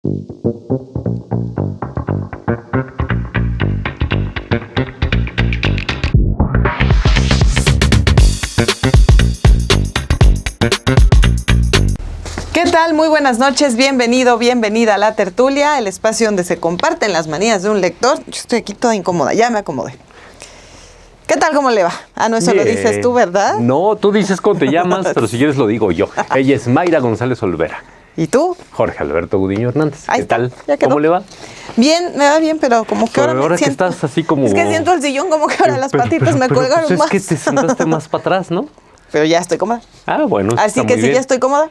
¿Qué tal? Muy buenas noches, bienvenido, bienvenida a La Tertulia, el espacio donde se comparten las manías de un lector. Yo estoy aquí toda incómoda, ya me acomodé. ¿Qué tal? ¿Cómo le va? Ah, no, eso Bien. Lo dices tú, ¿verdad? No, tú dices cómo te llamas, pero si quieres lo digo yo. Ella es Mayra González Olvera. ¿Y tú? Jorge Alberto Gudiño Hernández. Ahí ¿Qué está, tal? ya quedó. ¿Cómo le va? Bien, me va bien, pero como que Pero ahora ahora me que siento... estás así como... Es que siento el sillón como que ahora las patitas me colgaron pues más. es que te sentaste más para atrás, ¿no? Pero ya estoy cómoda. Ah, bueno, eso Así está que muy si bien. ya estoy cómoda,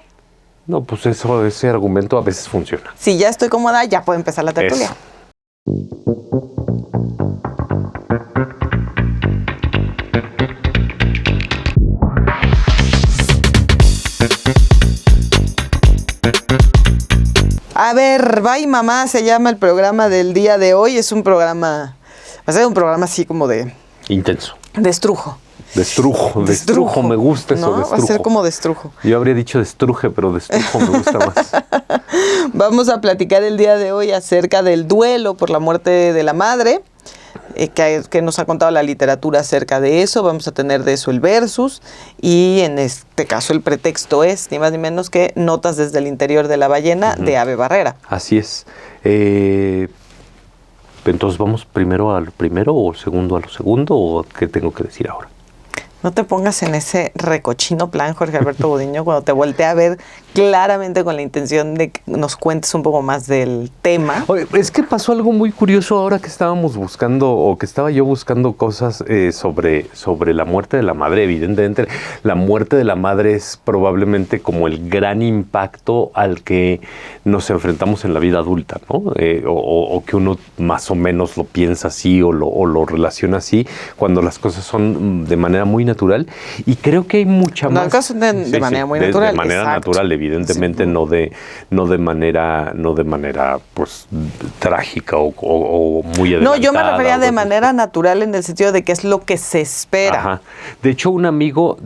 No, pues ese argumento a veces funciona. si ya estoy cómoda, ya puedo empezar la tertulia. Eso. A ver, Bye Mamá se llama el programa del día de hoy. Es un programa, va a ser un programa así como de Intenso. estrujo. Destrujo, me gusta eso, ¿No? destrujo. Va a ser como destrujo. Yo habría dicho destruje, pero destrujo me gusta más. Vamos a platicar el día de hoy acerca del duelo por la muerte de la madre, que nos ha contado la literatura acerca de eso. Vamos a tener de eso el versus y en este caso el pretexto es ni más ni menos que Notas desde el interior de la ballena de Ave Barrera. Así es. Entonces, ¿vamos primero a lo primero o segundo a lo segundo o qué tengo que decir ahora? No te pongas en ese recochino plan, Jorge Alberto Gudiño, cuando te volteé a ver claramente con la intención de que nos cuentes un poco más del tema. Oye, es que pasó algo muy curioso ahora que estábamos buscando, o que estaba yo buscando cosas sobre la muerte de la madre. Evidentemente, la muerte de la madre es probablemente como el gran impacto al que nos enfrentamos en la vida adulta, ¿no? O que uno más o menos lo piensa así o lo relaciona así, cuando las cosas son de manera muy natural, y creo que hay mucha más... Caso de manera muy natural. De manera exacto. natural, evidentemente, Sí. no de manera pues trágica o muy adelantada. No, yo me refería o de cosas manera natural en el sentido de que es lo que se espera. Ajá. De hecho, un amigo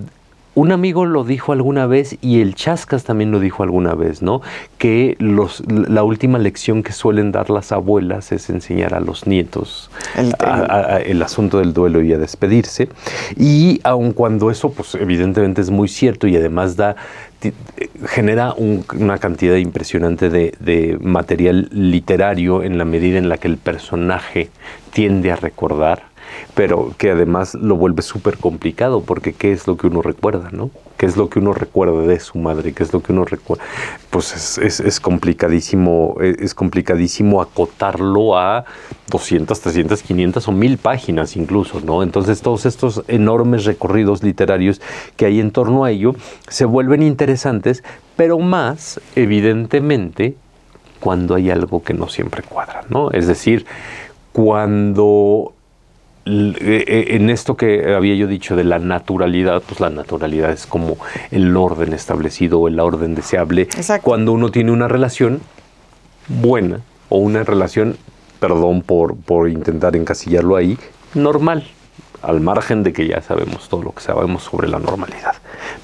lo dijo alguna vez, y el Chascas también lo dijo alguna vez, ¿no? Que la última lección que suelen dar las abuelas es enseñar a los nietos el asunto del duelo y a despedirse. Y aun cuando eso, pues evidentemente es muy cierto y además genera una cantidad impresionante de material literario en la medida en la que el personaje tiende a recordar, pero que además lo vuelve súper complicado, porque ¿qué es lo que uno recuerda, no? ¿Qué es lo que uno recuerda de su madre? ¿Qué es lo que uno recuerda? Pues es complicadísimo acotarlo a 200, 300, 500 o 1000 páginas incluso, ¿no? Entonces todos estos enormes recorridos literarios que hay en torno a ello se vuelven interesantes, pero más, evidentemente, cuando hay algo que no siempre cuadra, ¿no? Es decir, cuando... En esto que había yo dicho de la naturalidad, pues la naturalidad es como el orden establecido o el orden deseable. Exacto. Cuando uno tiene una relación buena o una relación, perdón por intentar encasillarlo ahí, normal, al margen de que ya sabemos todo lo que sabemos sobre la normalidad.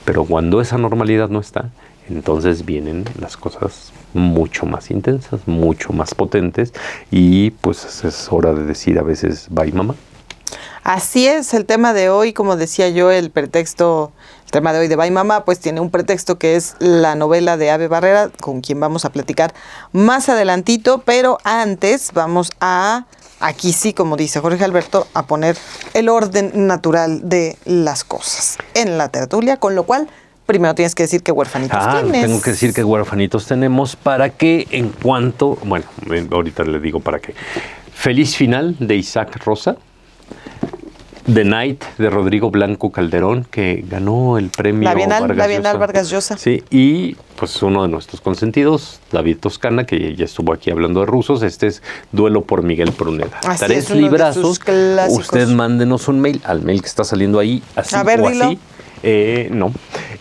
Pero cuando esa normalidad no está, entonces vienen las cosas mucho más intensas, mucho más potentes, y pues es hora de decir a veces bye mamá. Así es, el tema de hoy, como decía yo, el tema de hoy de Bye Mamá, pues tiene un pretexto que es la novela de Ave Barrera, con quien vamos a platicar más adelantito, pero antes vamos aquí sí, como dice Jorge Alberto, a poner el orden natural de las cosas en la tertulia, con lo cual primero tienes que decir qué huerfanitos tienes. Tengo que decir qué huerfanitos tenemos para que en cuanto, bueno, ahorita le digo para qué. Feliz final de Isaac Rosa. The Night de Rodrigo Blanco Calderón, que ganó el premio la Bienal Vargas Llosa. Sí, y pues uno de nuestros consentidos, David Toscana, que ya estuvo aquí hablando de rusos. Este es Duelo por Miguel Pruneda. Así 3 es, uno librazos. de sus clásicos. Usted mándenos un mail al mail que está saliendo ahí, así a ver, o dilo. así.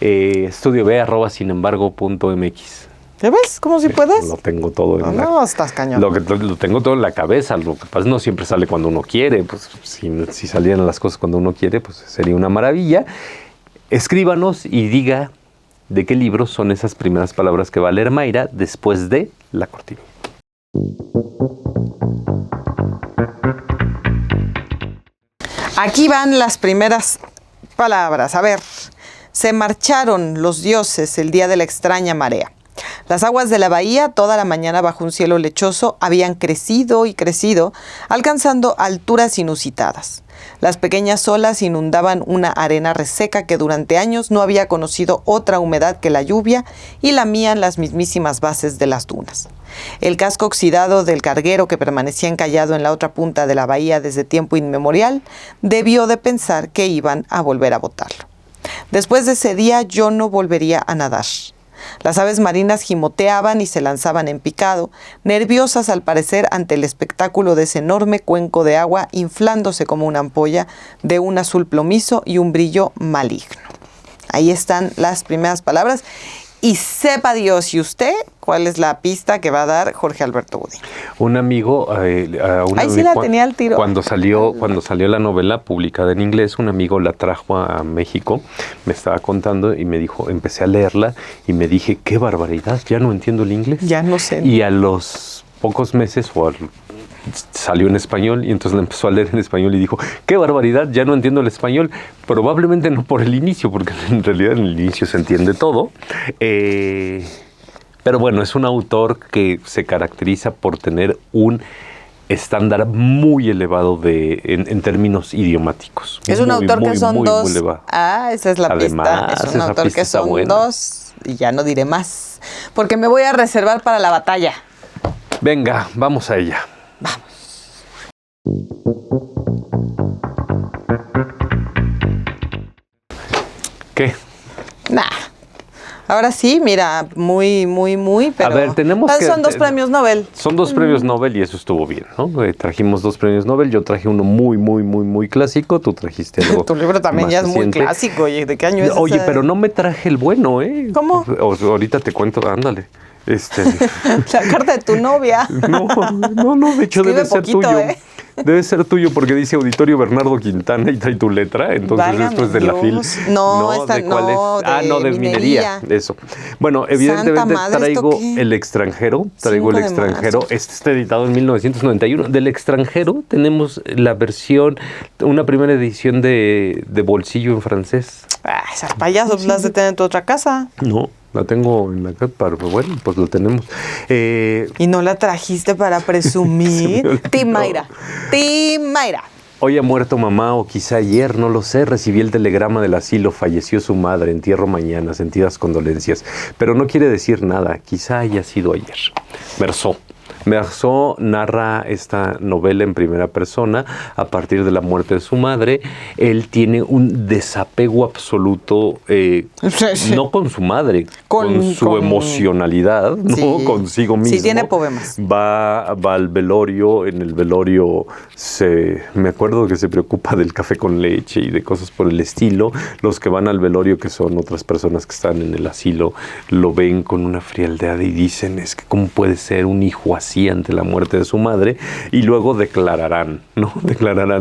estudiob@sinembargo.mx. ¿Ya ves? ¿Cómo si puedes? Lo tengo todo en No, estás cañón. Lo tengo todo en la cabeza. Lo que pasa es que no siempre sale cuando uno quiere. Pues si salieran las cosas cuando uno quiere, pues sería una maravilla. Escríbanos y diga de qué libros son esas primeras palabras que va a leer Mayra después de la cortina. Aquí van las primeras palabras. A ver, se marcharon los dioses el día de la extraña marea. Las aguas de la bahía, toda la mañana bajo un cielo lechoso, habían crecido y crecido, alcanzando alturas inusitadas. Las pequeñas olas inundaban una arena reseca que durante años no había conocido otra humedad que la lluvia y lamían las mismísimas bases de las dunas. El casco oxidado del carguero que permanecía encallado en la otra punta de la bahía desde tiempo inmemorial debió de pensar que iban a volver a botarlo. Después de ese día yo no volvería a nadar. Las aves marinas gimoteaban y se lanzaban en picado, nerviosas al parecer ante el espectáculo de ese enorme cuenco de agua inflándose como una ampolla de un azul plomizo y un brillo maligno. Ahí están las primeras palabras. Y sepa Dios y usted cuál es la pista que va a dar Jorge Alberto Godín. Un amigo, ahí sí la tenía al tiro. Cuando salió la novela publicada en inglés, un amigo la trajo a México, me estaba contando y me dijo, empecé a leerla y me dije, qué barbaridad, ya no entiendo el inglés. Ya no sé. Y a los pocos meses salió en español y entonces la empezó a leer en español y dijo, qué barbaridad, ya no entiendo el español, probablemente no por el inicio, porque en realidad en el inicio se entiende todo, pero bueno, es un autor que se caracteriza por tener un estándar muy elevado en términos idiomáticos. Es un autor que son dos. Esa es la Además, pista. Es un autor que son dos y ya no diré más, porque me voy a reservar para la batalla. Venga, vamos a ella. Vamos. ¿Qué? Nah. Ahora sí, mira, muy, pero... A ver, son dos premios Nobel. Son dos premios Nobel y eso estuvo bien, ¿no? Trajimos dos premios Nobel, yo traje uno muy clásico, tú trajiste algo Tu libro también ya es muy clásico, oye, ¿de qué año es ese? Oye, pero no me traje el bueno, ¿eh? ¿Cómo? Ahorita te cuento, ándale. La carta de tu novia. No, de hecho escribe debe ser poquito, tuyo. Debe ser tuyo porque dice Auditorio Bernardo Quintana y trae tu letra, entonces Válgame esto es de Dios. la FIL. No, esta ¿de cuál no, es? de de minería. Eso. Bueno, evidentemente madre, traigo ¿esto qué? El extranjero, 5 de marzo. Este está editado en 1991. Del extranjero tenemos la versión, una primera edición de bolsillo en francés. Esas payasos las de tener en tu otra casa. No, la tengo en la casa, pero bueno, pues lo tenemos. ¿Y no la trajiste para presumir? Tim Mayra. Hoy ha muerto mamá, o quizá ayer, no lo sé. Recibí el telegrama del asilo, falleció su madre, entierro mañana, sentidas condolencias. Pero no quiere decir nada, quizá haya sido ayer. Meursault narra esta novela en primera persona a partir de la muerte de su madre. Él tiene un desapego absoluto, no con su madre, con su emocionalidad, ¿no? Sí. Consigo mismo. Sí, tiene poemas. Va al velorio, en el velorio me acuerdo que se preocupa del café con leche y de cosas por el estilo. Los que van al velorio, que son otras personas que están en el asilo, lo ven con una frialdad y dicen, es que cómo puede ser un hijo así ante la muerte de su madre, y luego declararán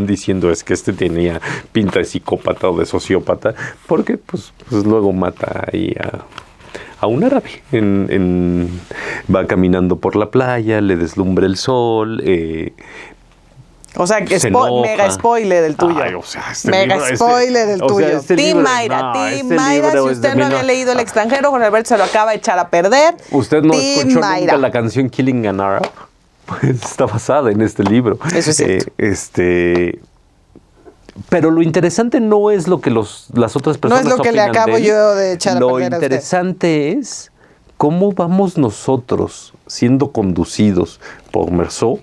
diciendo, es que este tenía pinta de psicópata o de sociópata, porque pues luego mata ahí a un árabe. Va caminando por la playa, le deslumbra el sol, o sea, que mega spoiler del tuyo. Ay, o sea, mega spoiler del tuyo. Tim Mayra, si usted no había leído El extranjero, Jorge Alberto se lo acaba de echar a perder. ¿Usted no escuchó nunca la canción Killing an Arab? Pues está basada en este libro. Eso es cierto. Pero lo interesante no es lo que las otras personas no es lo que le acabo yo de echar a perder a usted. Lo interesante es cómo vamos nosotros siendo conducidos por Meursault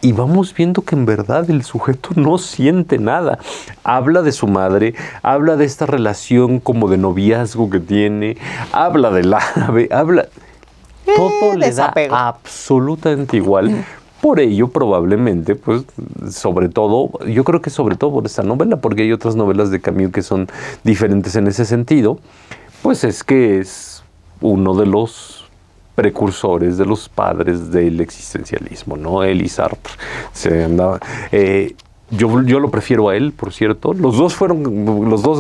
y vamos viendo que en verdad el sujeto no siente nada. Habla de su madre, habla de esta relación como de noviazgo que tiene, habla del árabe, todo le da absolutamente igual. Por ello, probablemente, pues, yo creo que sobre todo por esta novela, porque hay otras novelas de Camus que son diferentes en ese sentido, pues es que es uno de los precursores, de los padres del existencialismo, ¿no? Él y Sartre. Yo lo prefiero a él, por cierto. Los dos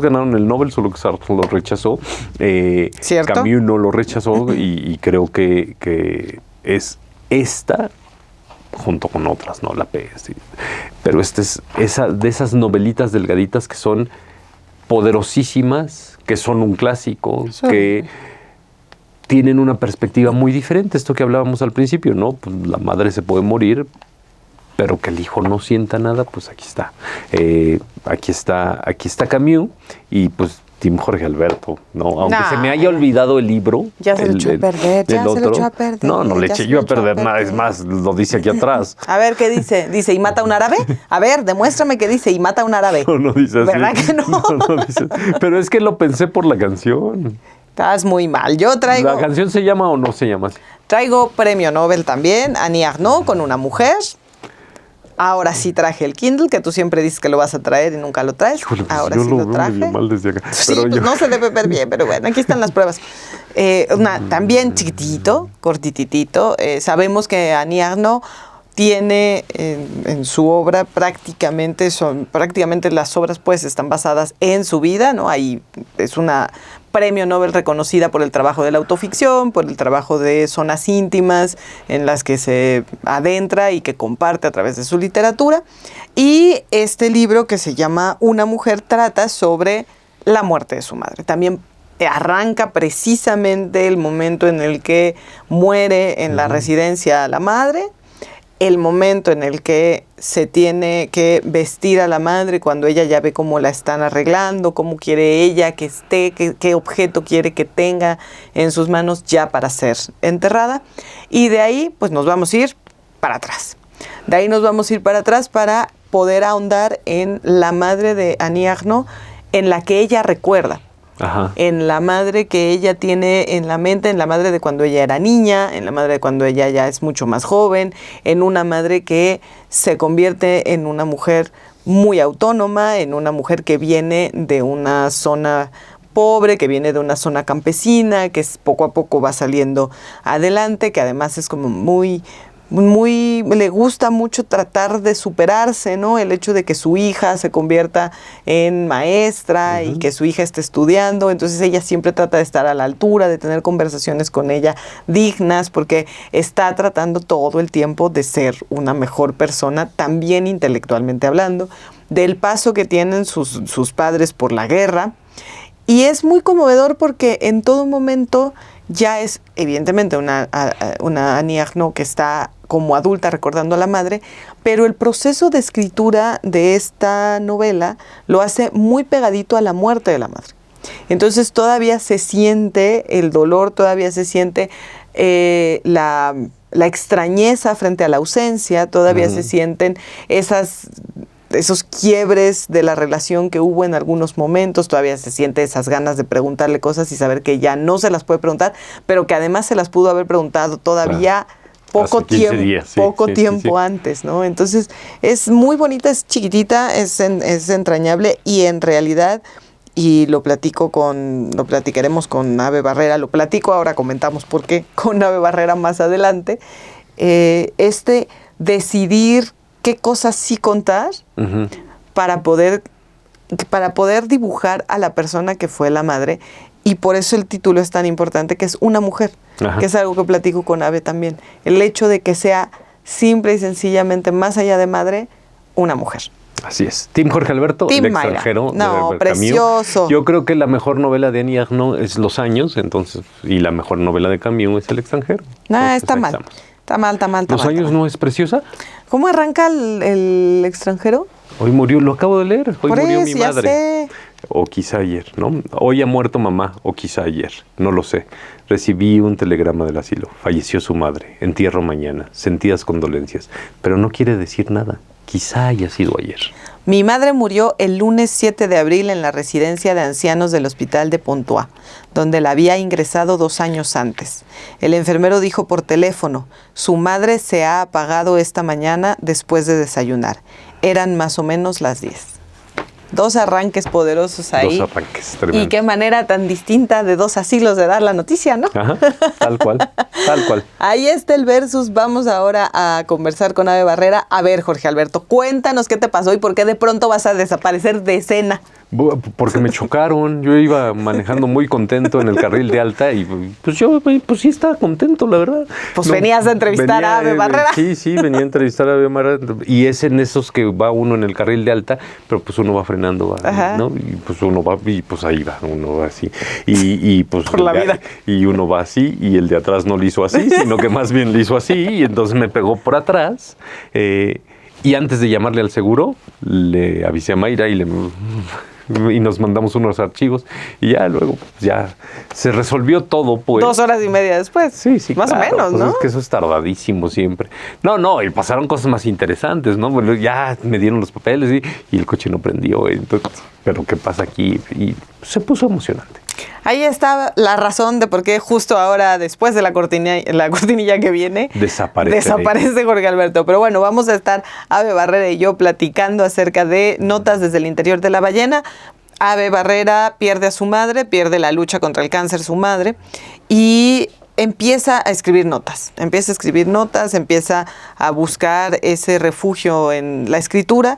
ganaron el Nobel, solo que Sartre lo rechazó. ¿Cierto? Camus no lo rechazó y creo que es esta, junto con otras, ¿no? La peste. Pero esta es de esas novelitas delgaditas que son poderosísimas, que son un clásico, sí, que tienen una perspectiva muy diferente. Esto que hablábamos al principio, ¿no? Pues la madre se puede morir, pero que el hijo no sienta nada, pues aquí está. Aquí está Camus y pues Tim Jorge Alberto, ¿no? Aunque se me haya olvidado el libro. Ya se lo echó a perder, se lo echó a perder. No le eché yo a perder nada, es más, lo dice aquí atrás. A ver, ¿qué dice? Dice, ¿y mata a un árabe? A ver, demuéstrame qué dice, ¿y mata a un árabe? No dice así. ¿Verdad que no? No dice. Pero es que lo pensé por la canción. Estás muy mal. Yo traigo... ¿La canción se llama o no se llama así? Traigo premio Nobel también, Annie Ernaux, con Una mujer. Ahora sí traje el Kindle, que tú siempre dices que lo vas a traer y nunca lo traes. Híjole, pues ahora yo sí lo lo veo traje. medio mal desde acá. Sí, pero pues no se debe ver bien, pero bueno, aquí están las pruebas. También chiquitito, cortititito. Sabemos que Annie Ernaux tiene en su obra prácticamente las obras pues están basadas en su vida, ¿no? Ahí es una premio Nobel reconocida por el trabajo de la autoficción, por el trabajo de zonas íntimas en las que se adentra y que comparte a través de su literatura. Y este libro, que se llama Una mujer, trata sobre la muerte de su madre. También arranca precisamente el momento en el que muere en la residencia la madre, el momento en el que se tiene que vestir a la madre cuando ella ya ve cómo la están arreglando, cómo quiere ella que esté, qué objeto quiere que tenga en sus manos ya para ser enterrada. Y de ahí pues nos vamos a ir para atrás. De ahí nos vamos a ir para atrás para poder ahondar en la madre de Annie Ernaux, en la que ella recuerda. Ajá. En la madre que ella tiene en la mente, en la madre de cuando ella era niña, en la madre de cuando ella ya es mucho más joven, en una madre que se convierte en una mujer muy autónoma, en una mujer que viene de una zona pobre, que viene de una zona campesina, que poco a poco va saliendo adelante, que además es como muy le gusta mucho tratar de superarse, ¿no? El hecho de que su hija se convierta en maestra y que su hija esté estudiando, entonces ella siempre trata de estar a la altura, de tener conversaciones con ella dignas, porque está tratando todo el tiempo de ser una mejor persona, también intelectualmente hablando, del paso que tienen sus padres por la guerra. Y es muy conmovedor porque en todo momento ya es evidentemente una Annie Ernaux que está como adulta recordando a la madre, pero el proceso de escritura de esta novela lo hace muy pegadito a la muerte de la madre. Entonces todavía se siente el dolor, todavía se siente la extrañeza frente a la ausencia, todavía se sienten esos quiebres de la relación que hubo en algunos momentos, todavía se siente esas ganas de preguntarle cosas y saber que ya no se las puede preguntar, pero que además se las pudo haber preguntado todavía poco tiempo antes, ¿no? Entonces es muy bonita, es chiquitita, es entrañable y en realidad, y lo platicaremos con Ave Barrera, lo platico ahora, comentamos por qué con Ave Barrera más adelante, decidir qué cosas sí contar para poder dibujar a la persona que fue la madre, y por eso el título es tan importante, que es Una mujer, que es algo que platico con Ave también, el hecho de que sea simple y sencillamente, más allá de madre, una mujer. Así es. Tim Jorge Alberto, Tim El Mayra. extranjero. No, precioso. Yo creo que la mejor novela de Annie Ernaux es Los años, entonces, y la mejor novela de Camus es El extranjero. Está mal. Está mal. ¿Los años no es preciosa? ¿Cómo arranca el extranjero? Hoy murió, lo acabo de leer, hoy murió mi madre. Sé. O quizá ayer, ¿no? Hoy ha muerto mamá, o quizá ayer, no lo sé. Recibí un telegrama del asilo, falleció su madre, entierro mañana, sentidas condolencias, pero no quiere decir nada, quizá haya sido ayer. Mi madre murió el lunes 7 de abril en la residencia de ancianos del hospital de Pontoise, donde la había ingresado 2 años antes. El enfermero dijo por teléfono, su madre se ha apagado esta mañana después de desayunar. Eran más o menos las 10. 2 arranques poderosos ahí. 2 arranques tremendos. Y qué manera tan distinta de 2 asilos de dar la noticia, ¿no? Ajá, tal cual, tal cual. Ahí está el versus. Vamos ahora a conversar con Ave Barrera. A ver, Jorge Alberto, cuéntanos qué te pasó y por qué de pronto vas a desaparecer de escena. Porque me chocaron, yo iba manejando muy contento en el carril de alta y pues yo pues sí estaba contento, la verdad. Pues no, venías a entrevistar a Ave Barrera. Sí, venía a entrevistar a Ave Barrera y es en esos que va uno en el carril de alta, pero pues uno va frenando, ¿no? Y pues uno va y pues ahí va, uno va así. Y pues por la vida. Y uno va así y el de atrás no lo hizo así, sino que más bien lo hizo así y entonces me pegó por atrás. Y antes de llamarle al seguro, le avisé a Mayra y nos mandamos unos archivos y ya luego ya se resolvió todo, pues. 2 horas y media después. Sí, más claro, o menos, pues ¿no? Es que eso es tardadísimo siempre. No, y pasaron cosas más interesantes, ¿no? Bueno, ya me dieron los papeles y el coche no prendió, entonces, pero ¿qué pasa aquí? Y se puso emocionante. Ahí está la razón de por qué justo ahora, después de la cortinilla que viene, desaparece Jorge Alberto. Pero bueno, vamos a estar Ave Barrera y yo platicando acerca de notas desde el interior de la ballena. Ave Barrera pierde a su madre, pierde la lucha contra el cáncer su madre y empieza a escribir notas, empieza a buscar ese refugio en la escritura.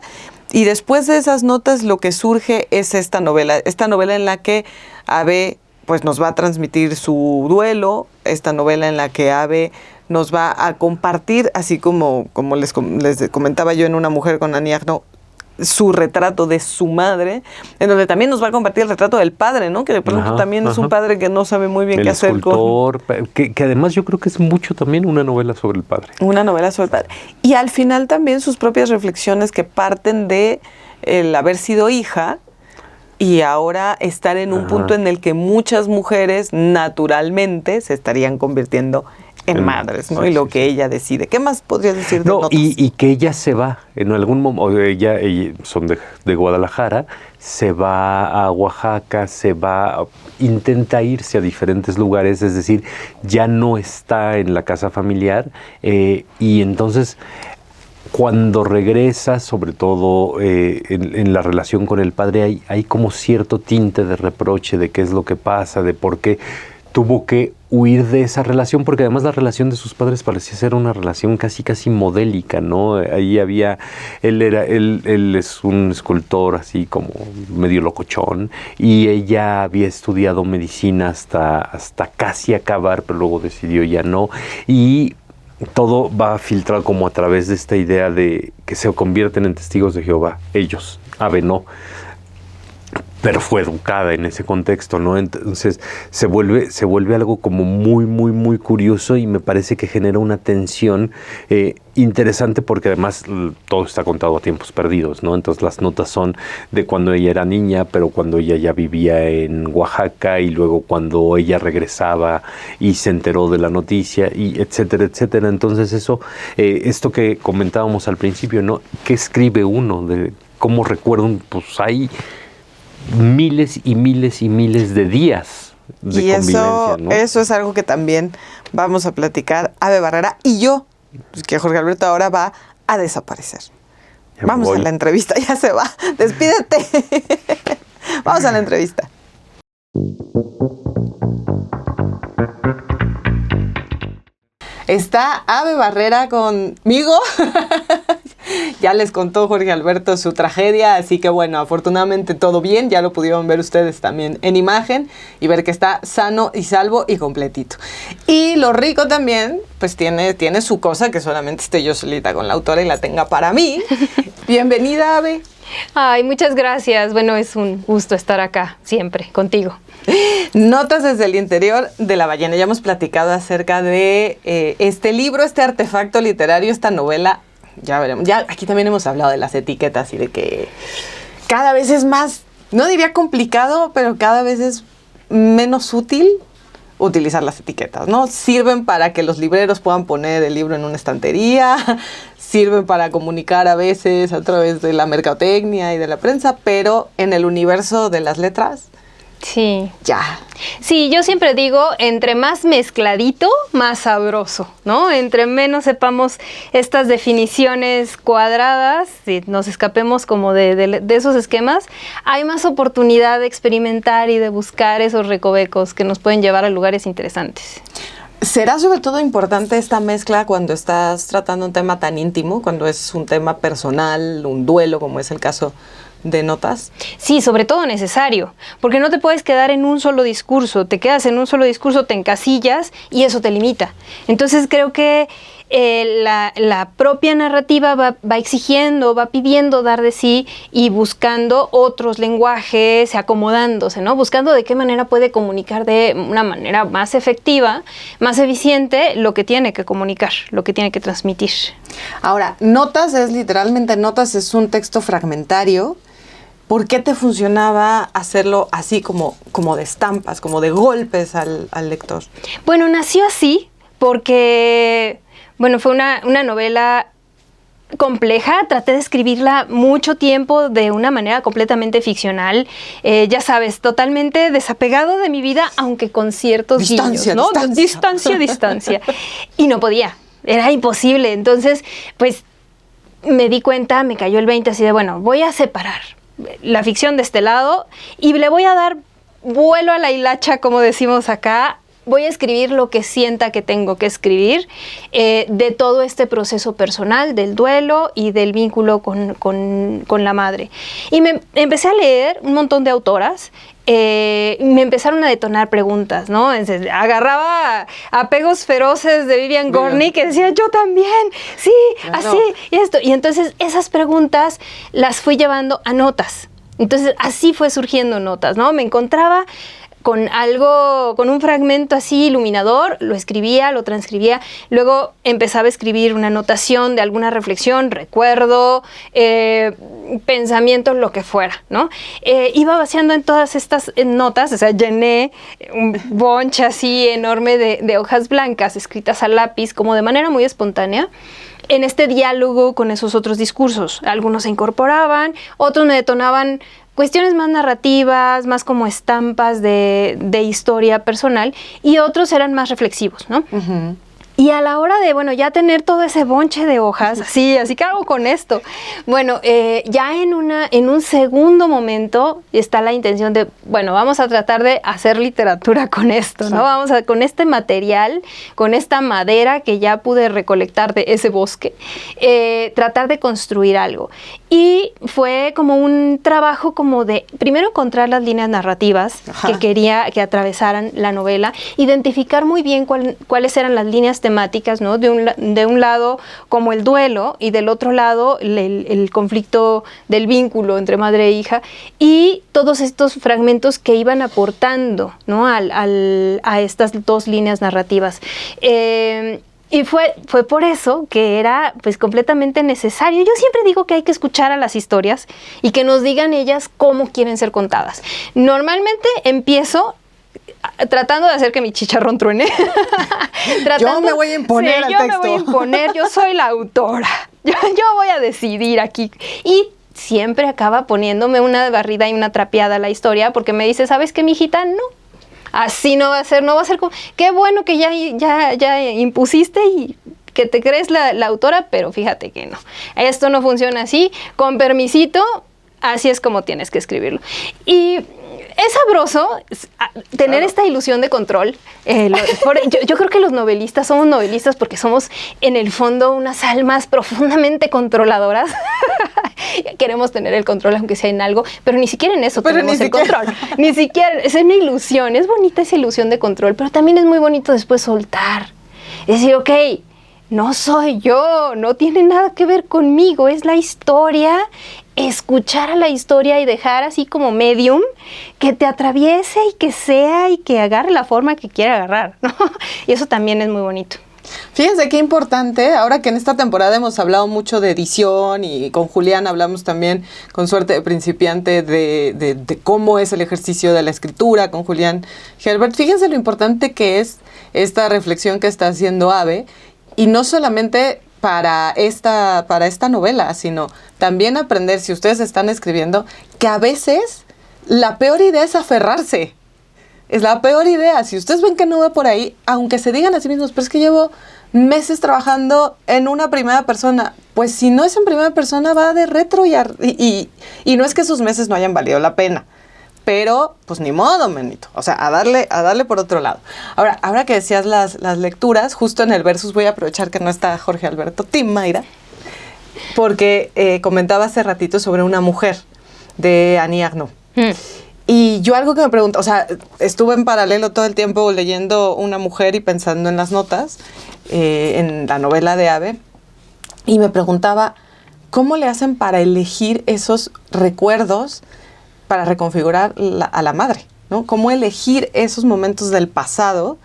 Y después de esas notas lo que surge es esta novela en la que Ave pues nos va a transmitir su duelo, esta novela en la que Ave nos va a compartir, así como les comentaba yo en Una mujer con Aniagno, su retrato de su madre, en donde también nos va a compartir el retrato del padre, ¿no? Que de pronto también es un padre que no sabe muy bien qué hacer con... que además yo creo que es mucho también una novela sobre el padre. Una novela sobre el padre. Y al final también sus propias reflexiones que parten de el haber sido hija y ahora estar en un punto en el que muchas mujeres naturalmente se estarían convirtiendo en madres, ¿no? Sí, y lo que ella decide. ¿Qué más podrías decir de notas? Y que ella se va, en algún momento, ella son de Guadalajara, se va a Oaxaca, intenta irse a diferentes lugares, es decir, ya no está en la casa familiar, y entonces cuando regresa, sobre todo en la relación con el padre, hay como cierto tinte de reproche de qué es lo que pasa, de por qué tuvo que huir de esa relación, porque además la relación de sus padres parecía ser una relación casi modélica, ¿no? Ahí había, él es un escultor así como medio locochón, y ella había estudiado medicina hasta casi acabar, pero luego decidió ya no, y todo va filtrado como a través de esta idea de que se convierten en testigos de Jehová, ellos, Ave no, pero fue educada en ese contexto, ¿no? Entonces se vuelve algo como muy curioso y me parece que genera una tensión interesante porque además todo está contado a tiempos perdidos, ¿no? Entonces las notas son de cuando ella era niña, pero cuando ella ya vivía en Oaxaca y luego cuando ella regresaba y se enteró de la noticia y etcétera, etcétera. Entonces eso, esto que comentábamos al principio, ¿no? ¿Qué escribe uno? De cómo recuerda, pues hay miles y miles y miles de días de convivencia, ¿no? Eso es algo que también vamos a platicar Ave Barrera y yo, que Jorge Alberto ahora va a desaparecer. Vamos a la entrevista, ya se va. Despídete. Vamos a la entrevista. Está Ave Barrera conmigo. Ya les contó Jorge Alberto su tragedia, así que bueno, afortunadamente todo bien, ya lo pudieron ver ustedes también en imagen y ver que está sano y salvo y completito. Y lo rico también, pues tiene su cosa que solamente esté yo solita con la autora y la tenga para mí. Bienvenida, Ave. Ay, muchas gracias. Bueno, es un gusto estar acá siempre contigo. Notas desde el interior de la ballena. Ya hemos platicado acerca de este libro, este artefacto literario, esta novela. Ya veremos. Ya aquí también hemos hablado de las etiquetas y de que cada vez es más, no diría complicado, pero cada vez es menos útil utilizar las etiquetas, ¿no? Sirven para que los libreros puedan poner el libro en una estantería, sirven para comunicar a veces a través de la mercadotecnia y de la prensa, pero en el universo de las letras Sí. Ya. Sí, yo siempre digo, entre más mezcladito, más sabroso, ¿no? Entre menos sepamos estas definiciones cuadradas, si nos escapemos como de esos esquemas, hay más oportunidad de experimentar y de buscar esos recovecos que nos pueden llevar a lugares interesantes. ¿Será sobre todo importante esta mezcla cuando estás tratando un tema tan íntimo, cuando es un tema personal, un duelo, como es el caso de Notas? Sí, sobre todo necesario, porque no te puedes quedar en un solo discurso, te quedas en un solo discurso, te encasillas y eso te limita. Entonces creo que la propia narrativa va exigiendo, va pidiendo dar de sí y buscando otros lenguajes, acomodándose, ¿no? Buscando de qué manera puede comunicar de una manera más efectiva, más eficiente lo que tiene que comunicar, lo que tiene que transmitir. Ahora, Notas es literalmente, Notas es un texto fragmentario. ¿Por qué te funcionaba hacerlo así como de estampas, como de golpes al lector? Bueno, nació así porque, bueno, fue una novela compleja. Traté de escribirla mucho tiempo de una manera completamente ficcional. Ya sabes, totalmente desapegado de mi vida, aunque con ciertos distancia, guiños, ¿no? Distancia. Y no podía, era imposible. Entonces, pues, me di cuenta, me cayó el 20 así de, bueno, voy a separar la ficción de este lado y le voy a dar vuelo a la hilacha, como decimos acá. Voy a escribir lo que sienta que tengo que escribir de todo este proceso personal, del duelo y del vínculo con la madre. Y me empecé a leer un montón de autoras. Me empezaron a detonar preguntas, ¿no? Agarraba apegos feroces de Vivian Gornick que decía, yo también, sí, claro. Así, y esto. Y entonces esas preguntas las fui llevando a Notas. Entonces así fue surgiendo Notas, ¿no? Me encontraba con algo, con un fragmento así iluminador, lo escribía, lo transcribía, luego empezaba a escribir una anotación de alguna reflexión, recuerdo, pensamientos, lo que fuera, ¿no? Iba vaciando en todas estas notas, o sea, llené un bonche así enorme de hojas blancas escritas a lápiz, como de manera muy espontánea, en este diálogo con esos otros discursos. Algunos se incorporaban, otros me detonaban cuestiones más narrativas, más como estampas de historia personal, y otros eran más reflexivos, ¿no? Uh-huh. Y a la hora de, bueno, ya tener todo ese bonche de hojas, así ¿qué hago con esto? Bueno, ya en un segundo momento está la intención de, bueno, vamos a tratar de hacer literatura con esto, ¿no? Con este material, con esta madera que ya pude recolectar de ese bosque, tratar de construir algo. Y fue como un trabajo como de, primero encontrar las líneas narrativas que quería que atravesaran la novela, identificar muy bien cuáles eran las líneas temáticas, ¿no? De un lado como el duelo y del otro lado el conflicto del vínculo entre madre e hija, y todos estos fragmentos que iban aportando, ¿no? a estas dos líneas narrativas. Y fue por eso que era pues completamente necesario. Yo siempre digo que hay que escuchar a las historias y que nos digan ellas cómo quieren ser contadas. Normalmente empiezo tratando de hacer que mi chicharrón truene. Yo me voy a imponer al texto. Yo me voy a imponer, yo soy la autora. Yo voy a decidir aquí. Y siempre acaba poniéndome una barrida y una trapeada a la historia, porque me dice, ¿sabes qué, mijita? No. Así no va a ser como, qué bueno que ya impusiste y que te crees la autora, pero fíjate que no. Esto no funciona así, con permisito, así es como tienes que escribirlo. Y es sabroso tener esta ilusión de control. Yo creo que los novelistas somos novelistas porque somos en el fondo unas almas profundamente controladoras. Queremos tener el control aunque sea en algo, pero ni siquiera en eso tenemos el control. Ni siquiera, esa es mi ilusión. Es bonita esa ilusión de control, pero también es muy bonito después soltar. Es decir, ok, no soy yo, no tiene nada que ver conmigo, es la historia. Escuchar a la historia y dejar así como medium que te atraviese y que sea y que agarre la forma que quiera agarrar, ¿no? Y eso también es muy bonito. Fíjense qué importante, ahora que en esta temporada hemos hablado mucho de edición y con Julián hablamos también con Suerte de Principiante de cómo es el ejercicio de la escritura con Julián Gelbert. Fíjense lo importante que es esta reflexión que está haciendo Ave, y no solamente para esta novela, sino también aprender, si ustedes están escribiendo, que a veces la peor idea es aferrarse. Es la peor idea. Si ustedes ven que no va por ahí, aunque se digan a sí mismos, pero es que llevo meses trabajando en una primera persona, pues si no es en primera persona va de retro y no es que esos meses no hayan valido la pena, pero pues ni modo, menito. O sea, a darle por otro lado. Ahora que decías las lecturas, justo en el versus voy a aprovechar que no está Jorge Alberto Tim Mayra, porque comentaba hace ratito sobre Una mujer de Annie Ernaux. Y yo algo que me pregunto, o sea, estuve en paralelo todo el tiempo leyendo Una mujer y pensando en las notas, en la novela de Abe, y me preguntaba, ¿cómo le hacen para elegir esos recuerdos para reconfigurar a la madre, ¿no? ¿Cómo elegir esos momentos del pasado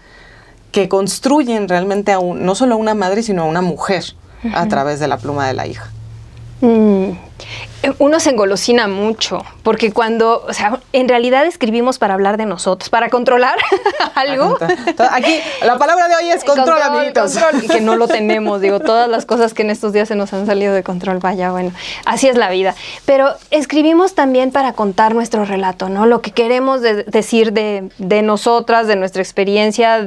que construyen realmente no solo a una madre, sino a una mujer a través de la pluma de la hija? Uno se engolosina mucho, porque o sea, en realidad escribimos para hablar de nosotros, para controlar algo. Aquí, la palabra de hoy es control, amiguitos. Control, y que no lo tenemos, digo, todas las cosas que en estos días se nos han salido de control, vaya, bueno, así es la vida. Pero escribimos también para contar nuestro relato, ¿no? Lo que queremos decir de nosotras, de nuestra experiencia,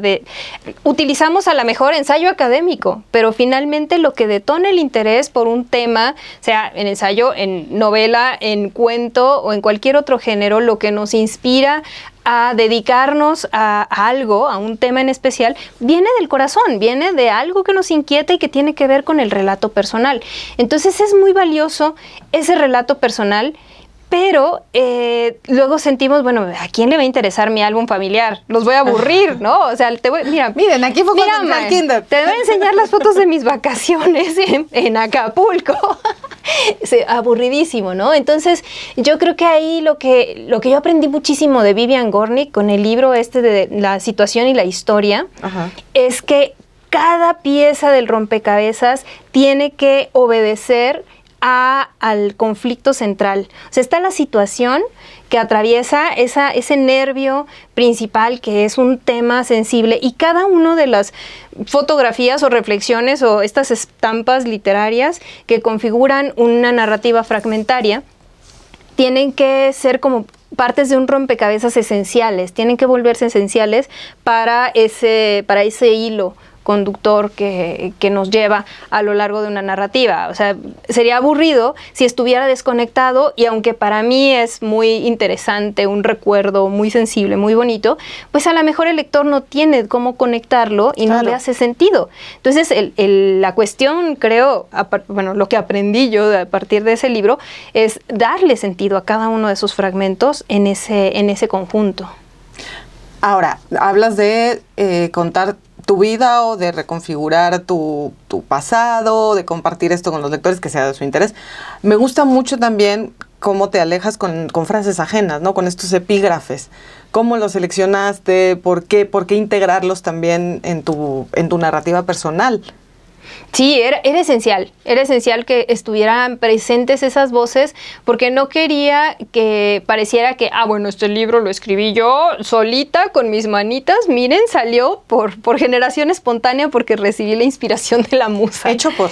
utilizamos a lo mejor ensayo académico, pero finalmente lo que detona el interés por un tema, sea en ensayo, en novela, en cuento o en cualquier otro género, lo que nos inspira a dedicarnos a algo, a un tema en especial, viene del corazón, viene de algo que nos inquieta y que tiene que ver con el relato personal. Entonces es muy valioso ese relato personal, pero luego sentimos, bueno, ¿a quién le va a interesar mi álbum familiar? Los voy a aburrir, ¿no? O sea, miren, aquí fue cuando entré al kinder. Te voy a enseñar las fotos de mis vacaciones en Acapulco. Aburridísimo, ¿no? Entonces, yo creo que ahí lo que yo aprendí muchísimo de Vivian Gornick con el libro de La situación y la historia, es que cada pieza del rompecabezas tiene que obedecer al conflicto central. O sea, está la situación que atraviesa ese nervio principal que es un tema sensible, y cada una de las fotografías o reflexiones o estas estampas literarias que configuran una narrativa fragmentaria tienen que ser como partes de un rompecabezas esenciales, tienen que volverse esenciales para ese hilo conductor que nos lleva a lo largo de una narrativa. O sea, sería aburrido si estuviera desconectado, y aunque para mí es muy interesante, un recuerdo muy sensible, muy bonito, pues a lo mejor el lector no tiene cómo conectarlo y no le hace sentido. Entonces, la cuestión, creo, lo que aprendí yo a partir de ese libro es darle sentido a cada uno de esos fragmentos en ese conjunto. Ahora, hablas de contar tu vida o de reconfigurar tu pasado, de compartir esto con los lectores, que sea de su interés. Me gusta mucho también cómo te alejas con frases ajenas, ¿no? Con estos epígrafes. ¿Cómo los seleccionaste? ¿Por qué integrarlos también en tu narrativa personal? Sí, era esencial que estuvieran presentes esas voces, porque no quería que pareciera que, bueno, este libro lo escribí yo solita con mis manitas, miren, salió por generación espontánea porque recibí la inspiración de la musa. Hecho por,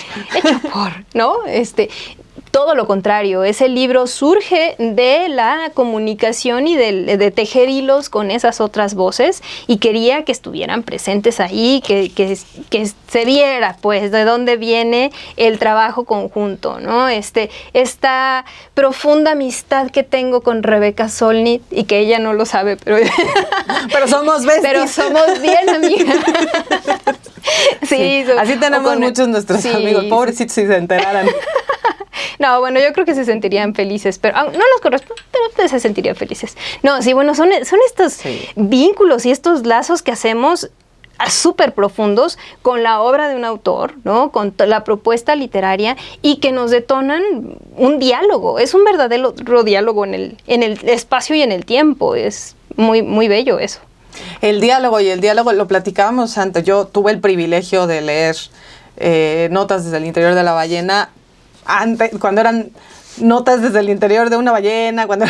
¿no? Todo lo contrario, ese libro surge de la comunicación y de tejer hilos con esas otras voces, y quería que estuvieran presentes ahí, que se viera pues de dónde viene el trabajo conjunto, ¿no? Esta profunda amistad que tengo con Rebeca Solnit, y que ella no lo sabe, pero somos besties. Pero somos bien amigas. Sí, así tenemos muchos nuestros amigos, pobrecitos, si se enteraran. No, bueno, yo creo que se sentirían felices, pero no nos corresponde, pero se sentirían felices. No, sí, bueno, son estos vínculos y estos lazos que hacemos súper profundos con la obra de un autor, ¿no? Con la propuesta literaria, y que nos detonan un diálogo. Es un verdadero diálogo en el espacio y en el tiempo. Es muy, muy bello eso. El diálogo lo platicábamos antes. Yo tuve el privilegio de leer Notas desde el interior de la ballena, cuando eran notas desde el interior de una ballena, cuando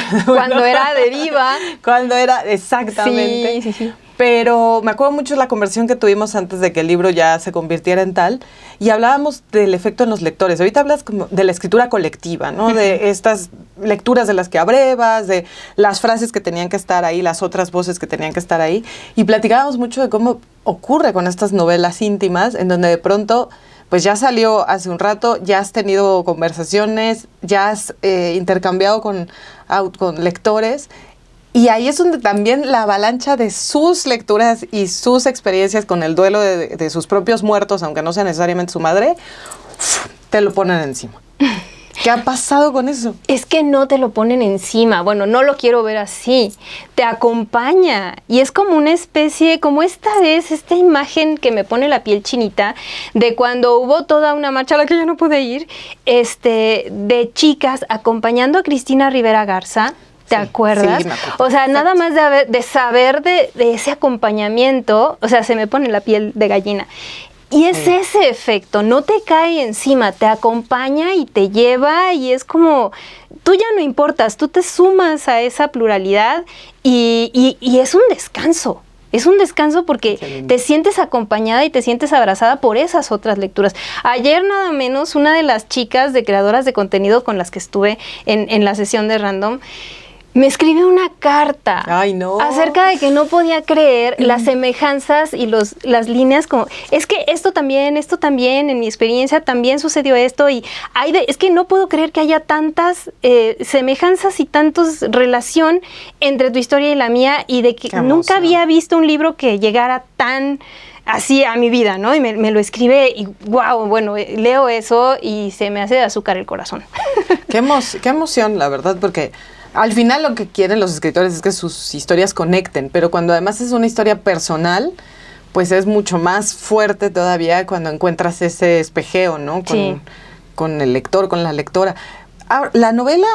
era deriva. Cuando era, exactamente. Sí. Pero me acuerdo mucho de la conversación que tuvimos antes de que el libro ya se convirtiera en tal, y hablábamos del efecto en los lectores. Ahorita hablas como de la escritura colectiva, ¿no? De estas lecturas de las que abrevas, de las frases que tenían que estar ahí, las otras voces que tenían que estar ahí, y platicábamos mucho de cómo ocurre con estas novelas íntimas, en donde de pronto, pues ya salió hace un rato, ya has tenido conversaciones, ya has intercambiado con lectores. Y ahí es donde también la avalancha de sus lecturas y sus experiencias con el duelo de sus propios muertos, aunque no sea necesariamente su madre, te lo ponen encima. ¿Qué ha pasado con eso? Es que no te lo ponen encima. Bueno, no lo quiero ver así. Te acompaña. Y es como una especie, como esta imagen que me pone la piel chinita, de cuando hubo toda una marcha a la que yo no pude ir, de chicas acompañando a Cristina Rivera Garza. ¿Te acuerdas? Sí, me acuerdo. O sea, nada más de saber de ese acompañamiento, o sea, se me pone la piel de gallina. Y es ese efecto, no te cae encima, te acompaña y te lleva y es como, tú ya no importas, tú te sumas a esa pluralidad y es un descanso. Es un descanso porque te sientes acompañada y te sientes abrazada por esas otras lecturas. Ayer nada menos una de las chicas de creadoras de contenido con las que estuve en la sesión de Random, me escribió una carta acerca de que no podía creer las semejanzas y las líneas como, es que esto también, en mi experiencia también sucedió esto y es que no puedo creer que haya tantas semejanzas y tantos relación entre tu historia y la mía y de que nunca había visto un libro que llegara tan así a mi vida, ¿no? Y me lo escribe y wow, bueno, leo eso y se me hace de azúcar el corazón. Qué emoción, la verdad, porque al final lo que quieren los escritores es que sus historias conecten, pero cuando además es una historia personal, pues es mucho más fuerte todavía cuando encuentras ese espejeo, ¿no? Con el lector, con la lectora. Ahora, la novela,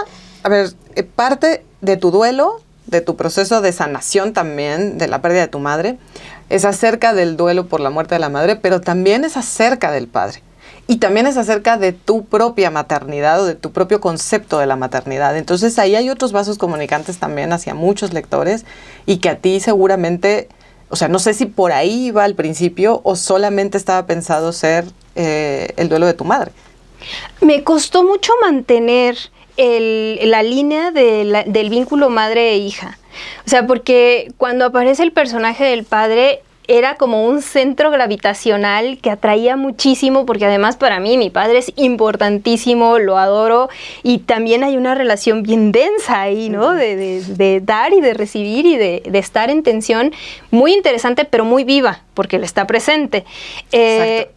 a ver, parte de tu duelo, de tu proceso de sanación también, de la pérdida de tu madre, es acerca del duelo por la muerte de la madre, pero también es acerca del padre. Y también es acerca de tu propia maternidad o de tu propio concepto de la maternidad. Entonces ahí hay otros vasos comunicantes también hacia muchos lectores y que a ti seguramente, o sea, no sé si por ahí iba al principio o solamente estaba pensado ser el duelo de tu madre. Me costó mucho mantener la línea del vínculo madre e hija. O sea, porque cuando aparece el personaje del padre, era como un centro gravitacional que atraía muchísimo, porque además para mí mi padre es importantísimo, lo adoro, y también hay una relación bien densa ahí, ¿no? De dar y de recibir y de estar en tensión, muy interesante, pero muy viva, porque él está presente.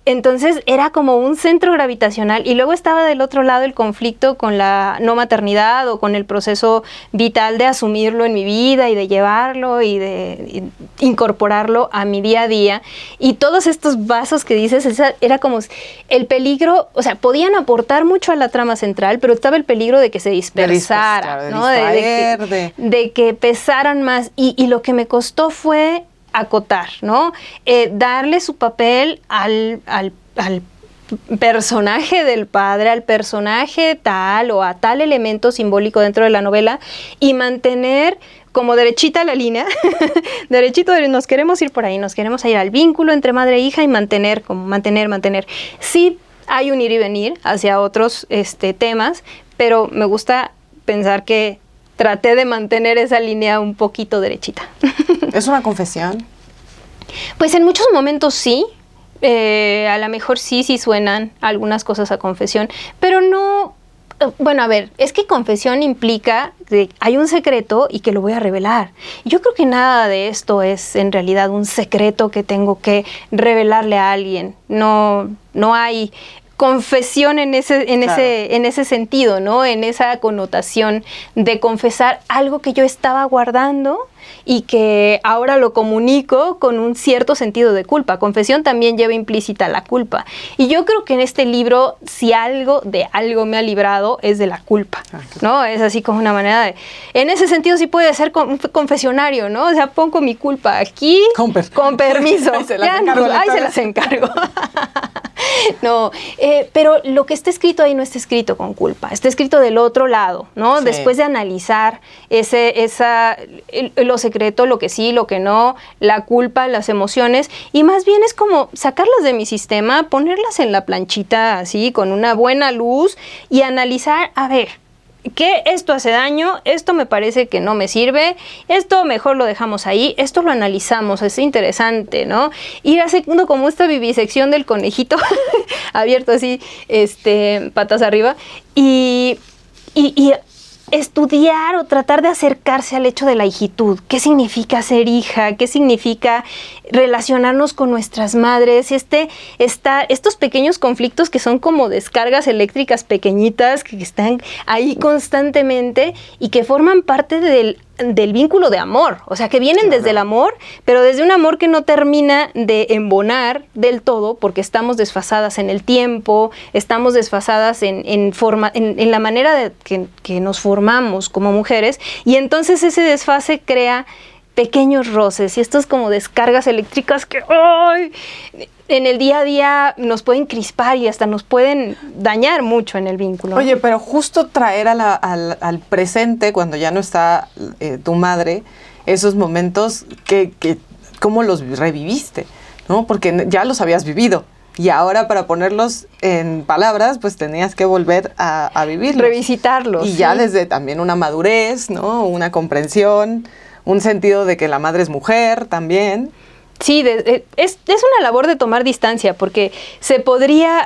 Entonces era como un centro gravitacional, y luego estaba del otro lado el conflicto con la no maternidad o con el proceso vital de asumirlo en mi vida y de llevarlo y de incorporarlo a mi día a día, y todos estos vasos que dices, era como el peligro, o sea, podían aportar mucho a la trama central, pero estaba el peligro de que se dispersara, ¿no? De que pesaran más, y lo que me costó fue acotar, ¿no? Darle su papel al personaje del padre, al personaje tal o a tal elemento simbólico dentro de la novela, y mantener como derechita la línea, derechito, nos queremos ir por ahí, nos queremos ir al vínculo entre madre e hija y mantener. Sí hay un ir y venir hacia otros temas, pero me gusta pensar que traté de mantener esa línea un poquito derechita. ¿Es una confesión? Pues en muchos momentos sí. A lo mejor sí suenan algunas cosas a confesión, pero no. Bueno, a ver, es que confesión implica que hay un secreto y que lo voy a revelar. Yo creo que nada de esto es en realidad un secreto que tengo que revelarle a alguien. No hay confesión en ese sentido, ¿no? En esa connotación de confesar algo que yo estaba guardando y que ahora lo comunico con un cierto sentido de culpa. Confesión también lleva implícita la culpa. Y yo creo que en este libro, si algo me ha librado, es de la culpa, ¿no? Es así como una manera de... En ese sentido sí puede ser un confesionario, ¿no? O sea, pongo mi culpa aquí con permiso. Ahí se las encargo. Ahí se las encargo. No, pero lo que está escrito ahí no está escrito con culpa, está escrito del otro lado, ¿no? Sí. Después de analizar lo secreto, lo que sí, lo que no, la culpa, las emociones, y más bien es como sacarlas de mi sistema, ponerlas en la planchita así, con una buena luz, y analizar, a ver, que esto hace daño, esto me parece que no me sirve, esto mejor lo dejamos ahí, esto lo analizamos, es interesante, ¿no? Ir haciendo como esta vivisección del conejito, abierto así, patas arriba, y estudiar o tratar de acercarse al hecho de la hijitud. ¿Qué significa ser hija? ¿Qué significa relacionarnos con nuestras madres? Estos pequeños conflictos que son como descargas eléctricas pequeñitas que están ahí constantemente y que forman parte del vínculo de amor, o sea, que vienen desde el amor, pero desde un amor que no termina de embonar del todo porque estamos desfasadas en el tiempo, estamos desfasadas en la manera que nos formamos como mujeres, y entonces ese desfase crea pequeños roces y estos como descargas eléctricas que ¡ay! En el día a día nos pueden crispar y hasta nos pueden dañar mucho en el vínculo. Oye, pero justo traer al presente, cuando ya no está tu madre, esos momentos, ¿cómo los reviviste? ¿No? Porque ya los habías vivido. Y ahora para ponerlos en palabras, pues tenías que volver a vivirlos. Revisitarlos. Y ya desde también una madurez, ¿no? Una comprensión, un sentido de que la madre es mujer también. Sí, es una labor de tomar distancia, porque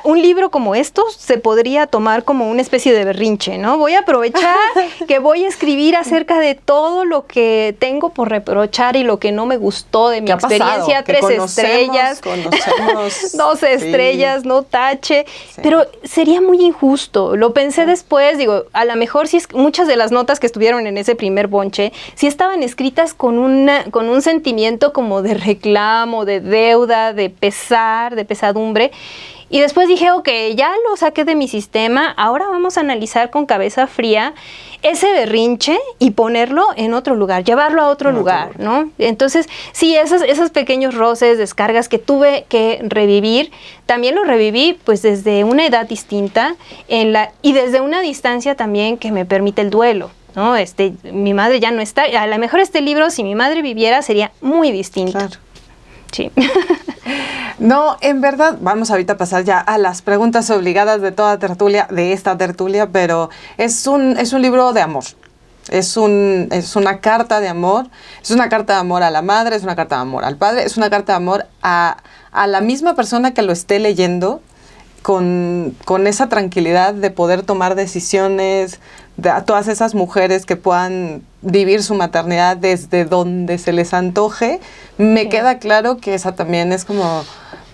un libro como estos se podría tomar como una especie de berrinche, ¿no? Voy a aprovechar que voy a escribir acerca de todo lo que tengo por reprochar y lo que no me gustó de mi experiencia. 3 estrellas, conocemos 12 estrellas, no tache, pero sería muy injusto. Lo pensé después, digo, a lo mejor muchas de las notas que estuvieron en ese primer bonche, sí estaban escritas con un sentimiento como de reclamo, de deuda, de pesar, de pesadumbre. Y después dije, ok, ya lo saqué de mi sistema, ahora vamos a analizar con cabeza fría ese berrinche y ponerlo en otro lugar, llevarlo a otro lugar, ¿no? Entonces, sí, esos pequeños roces, descargas que tuve que revivir, también lo reviví pues desde una edad distinta y desde una distancia también que me permite el duelo, ¿no? Mi madre ya no está, a lo mejor este libro, si mi madre viviera, sería muy distinto. Claro. Sí. No, en verdad, vamos ahorita a pasar ya a las preguntas obligadas de esta tertulia, pero es un libro de amor. Es una carta de amor. Es una carta de amor a la madre, es una carta de amor al padre, es una carta de amor a la misma persona que lo esté leyendo, con esa tranquilidad de poder tomar decisiones, a todas esas mujeres que puedan vivir su maternidad desde donde se les antoje. Me queda claro que esa también es como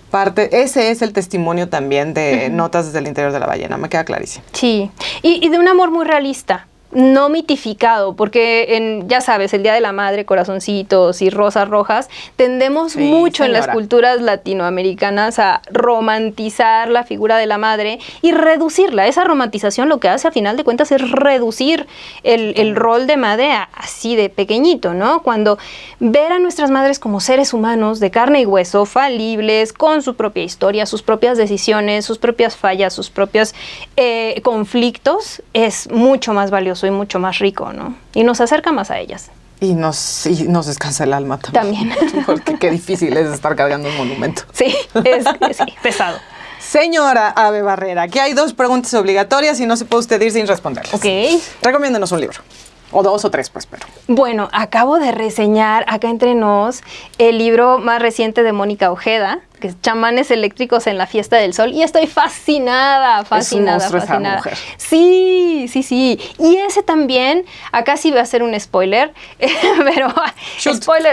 parte, ese es el testimonio también de Notas desde el interior de la ballena, me queda clarísimo. Sí, y de un amor muy realista. No mitificado, porque ya sabes, el Día de la Madre, corazoncitos y rosas rojas, tendemos mucho en las culturas latinoamericanas a romantizar la figura de la madre y reducirla. Esa romantización lo que hace a final de cuentas es reducir el rol de madre así de pequeñito, ¿no? Cuando ver a nuestras madres como seres humanos de carne y hueso, falibles, con su propia historia, sus propias decisiones, sus propias fallas, sus propios conflictos, es mucho más valioso y mucho más rico, ¿no? Y nos acerca más a ellas. Y nos descansa el alma también. Porque qué difícil es estar cargando un monumento. Sí, es pesado. Señora Ave Barrera, aquí hay 2 preguntas obligatorias y no se puede usted ir sin responderlas. Ok. Recomiéndenos un libro. O 2 o 3, pues, pero. Bueno, acabo de reseñar acá entre nos el libro más reciente de Mónica Ojeda, que es Chamanes Eléctricos en la Fiesta del Sol, y estoy fascinada. Es un monstruo esa mujer. Sí. Y ese también, acá sí va a ser un spoiler, pero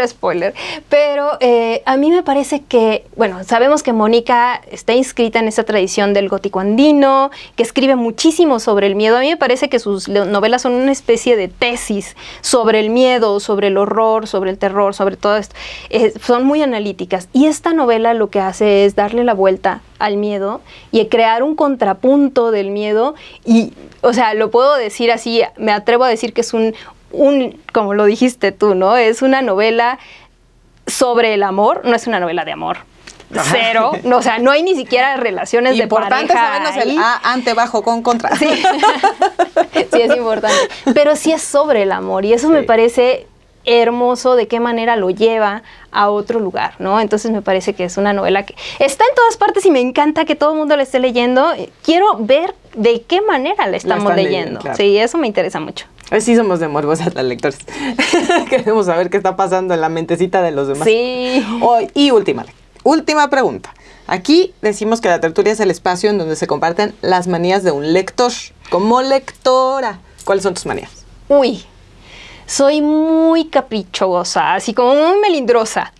spoiler. Pero a mí me parece que, bueno, sabemos que Mónica está inscrita en esa tradición del gótico andino, que escribe muchísimo sobre el miedo. A mí me parece que sus novelas son una especie de tesis sobre el miedo, sobre el horror, sobre el terror, sobre todo esto. Son muy analíticas. Y esta novela lo que hace es darle la vuelta al miedo y crear un contrapunto del miedo. Y, o sea, lo puedo decir así, me atrevo a decir que es un como lo dijiste tú, ¿no? Es una novela sobre el amor, no es una novela de amor. cero. No, o sea, no hay ni siquiera relaciones de pareja. Importante sabernos el ante, bajo, con, contra. Sí. Sí, es importante. Pero sí es sobre el amor y eso me parece hermoso de qué manera lo lleva a otro lugar, ¿no? Entonces me parece que es una novela que está en todas partes y me encanta que todo el mundo la esté leyendo. Quiero ver de qué manera la estamos leyendo. Claro. Sí, eso me interesa mucho. Sí somos de morbosas las lectores. Queremos saber qué está pasando en la mentecita de los demás. Sí. Y última pregunta. Aquí decimos que la tertulia es el espacio en donde se comparten las manías de un lector. Como lectora, ¿cuáles son tus manías? Uy, soy muy caprichosa, así como muy melindrosa.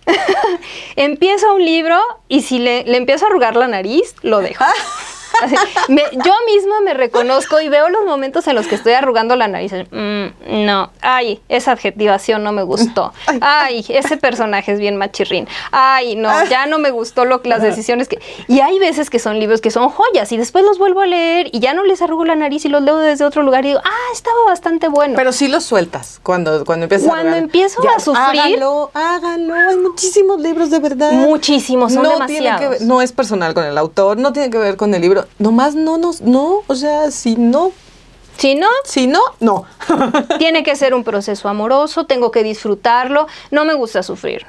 Empiezo un libro y si le empiezo a arrugar la nariz, lo dejo. Así, yo misma me reconozco y veo los momentos en los que estoy arrugando la nariz. No, ay, esa adjetivación no me gustó. Ay, ese personaje es bien machirrín. Ay, no, ya no me gustó las decisiones que... Y hay veces que son libros que son joyas y después los vuelvo a leer y ya no les arrugo la nariz y los leo desde otro lugar y digo, estaba bastante bueno. Pero sí los sueltas cuando empiezas Cuando empiezo a sufrir... Hágalo, hay muchísimos libros de verdad. Muchísimos, son demasiados. No es personal con el autor, no tiene que ver con el libro. Nomás no, o sea, si no, no. Tiene que ser un proceso amoroso, tengo que disfrutarlo. No me gusta sufrir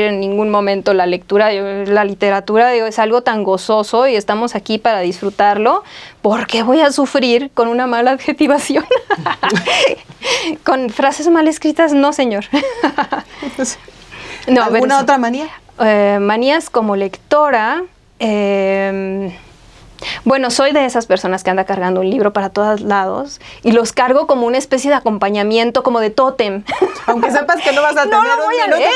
en ningún momento la lectura, la literatura, es algo tan gozoso y estamos aquí para disfrutarlo. ¿Por qué voy a sufrir con una mala adjetivación? Con frases mal escritas, no, señor. No, ¿alguna otra manía? Manías como lectora... Bueno, soy de esas personas que anda cargando un libro para todos lados y los cargo como una especie de acompañamiento, como de tótem. Aunque sepas que no vas a tener no lo voy a leer.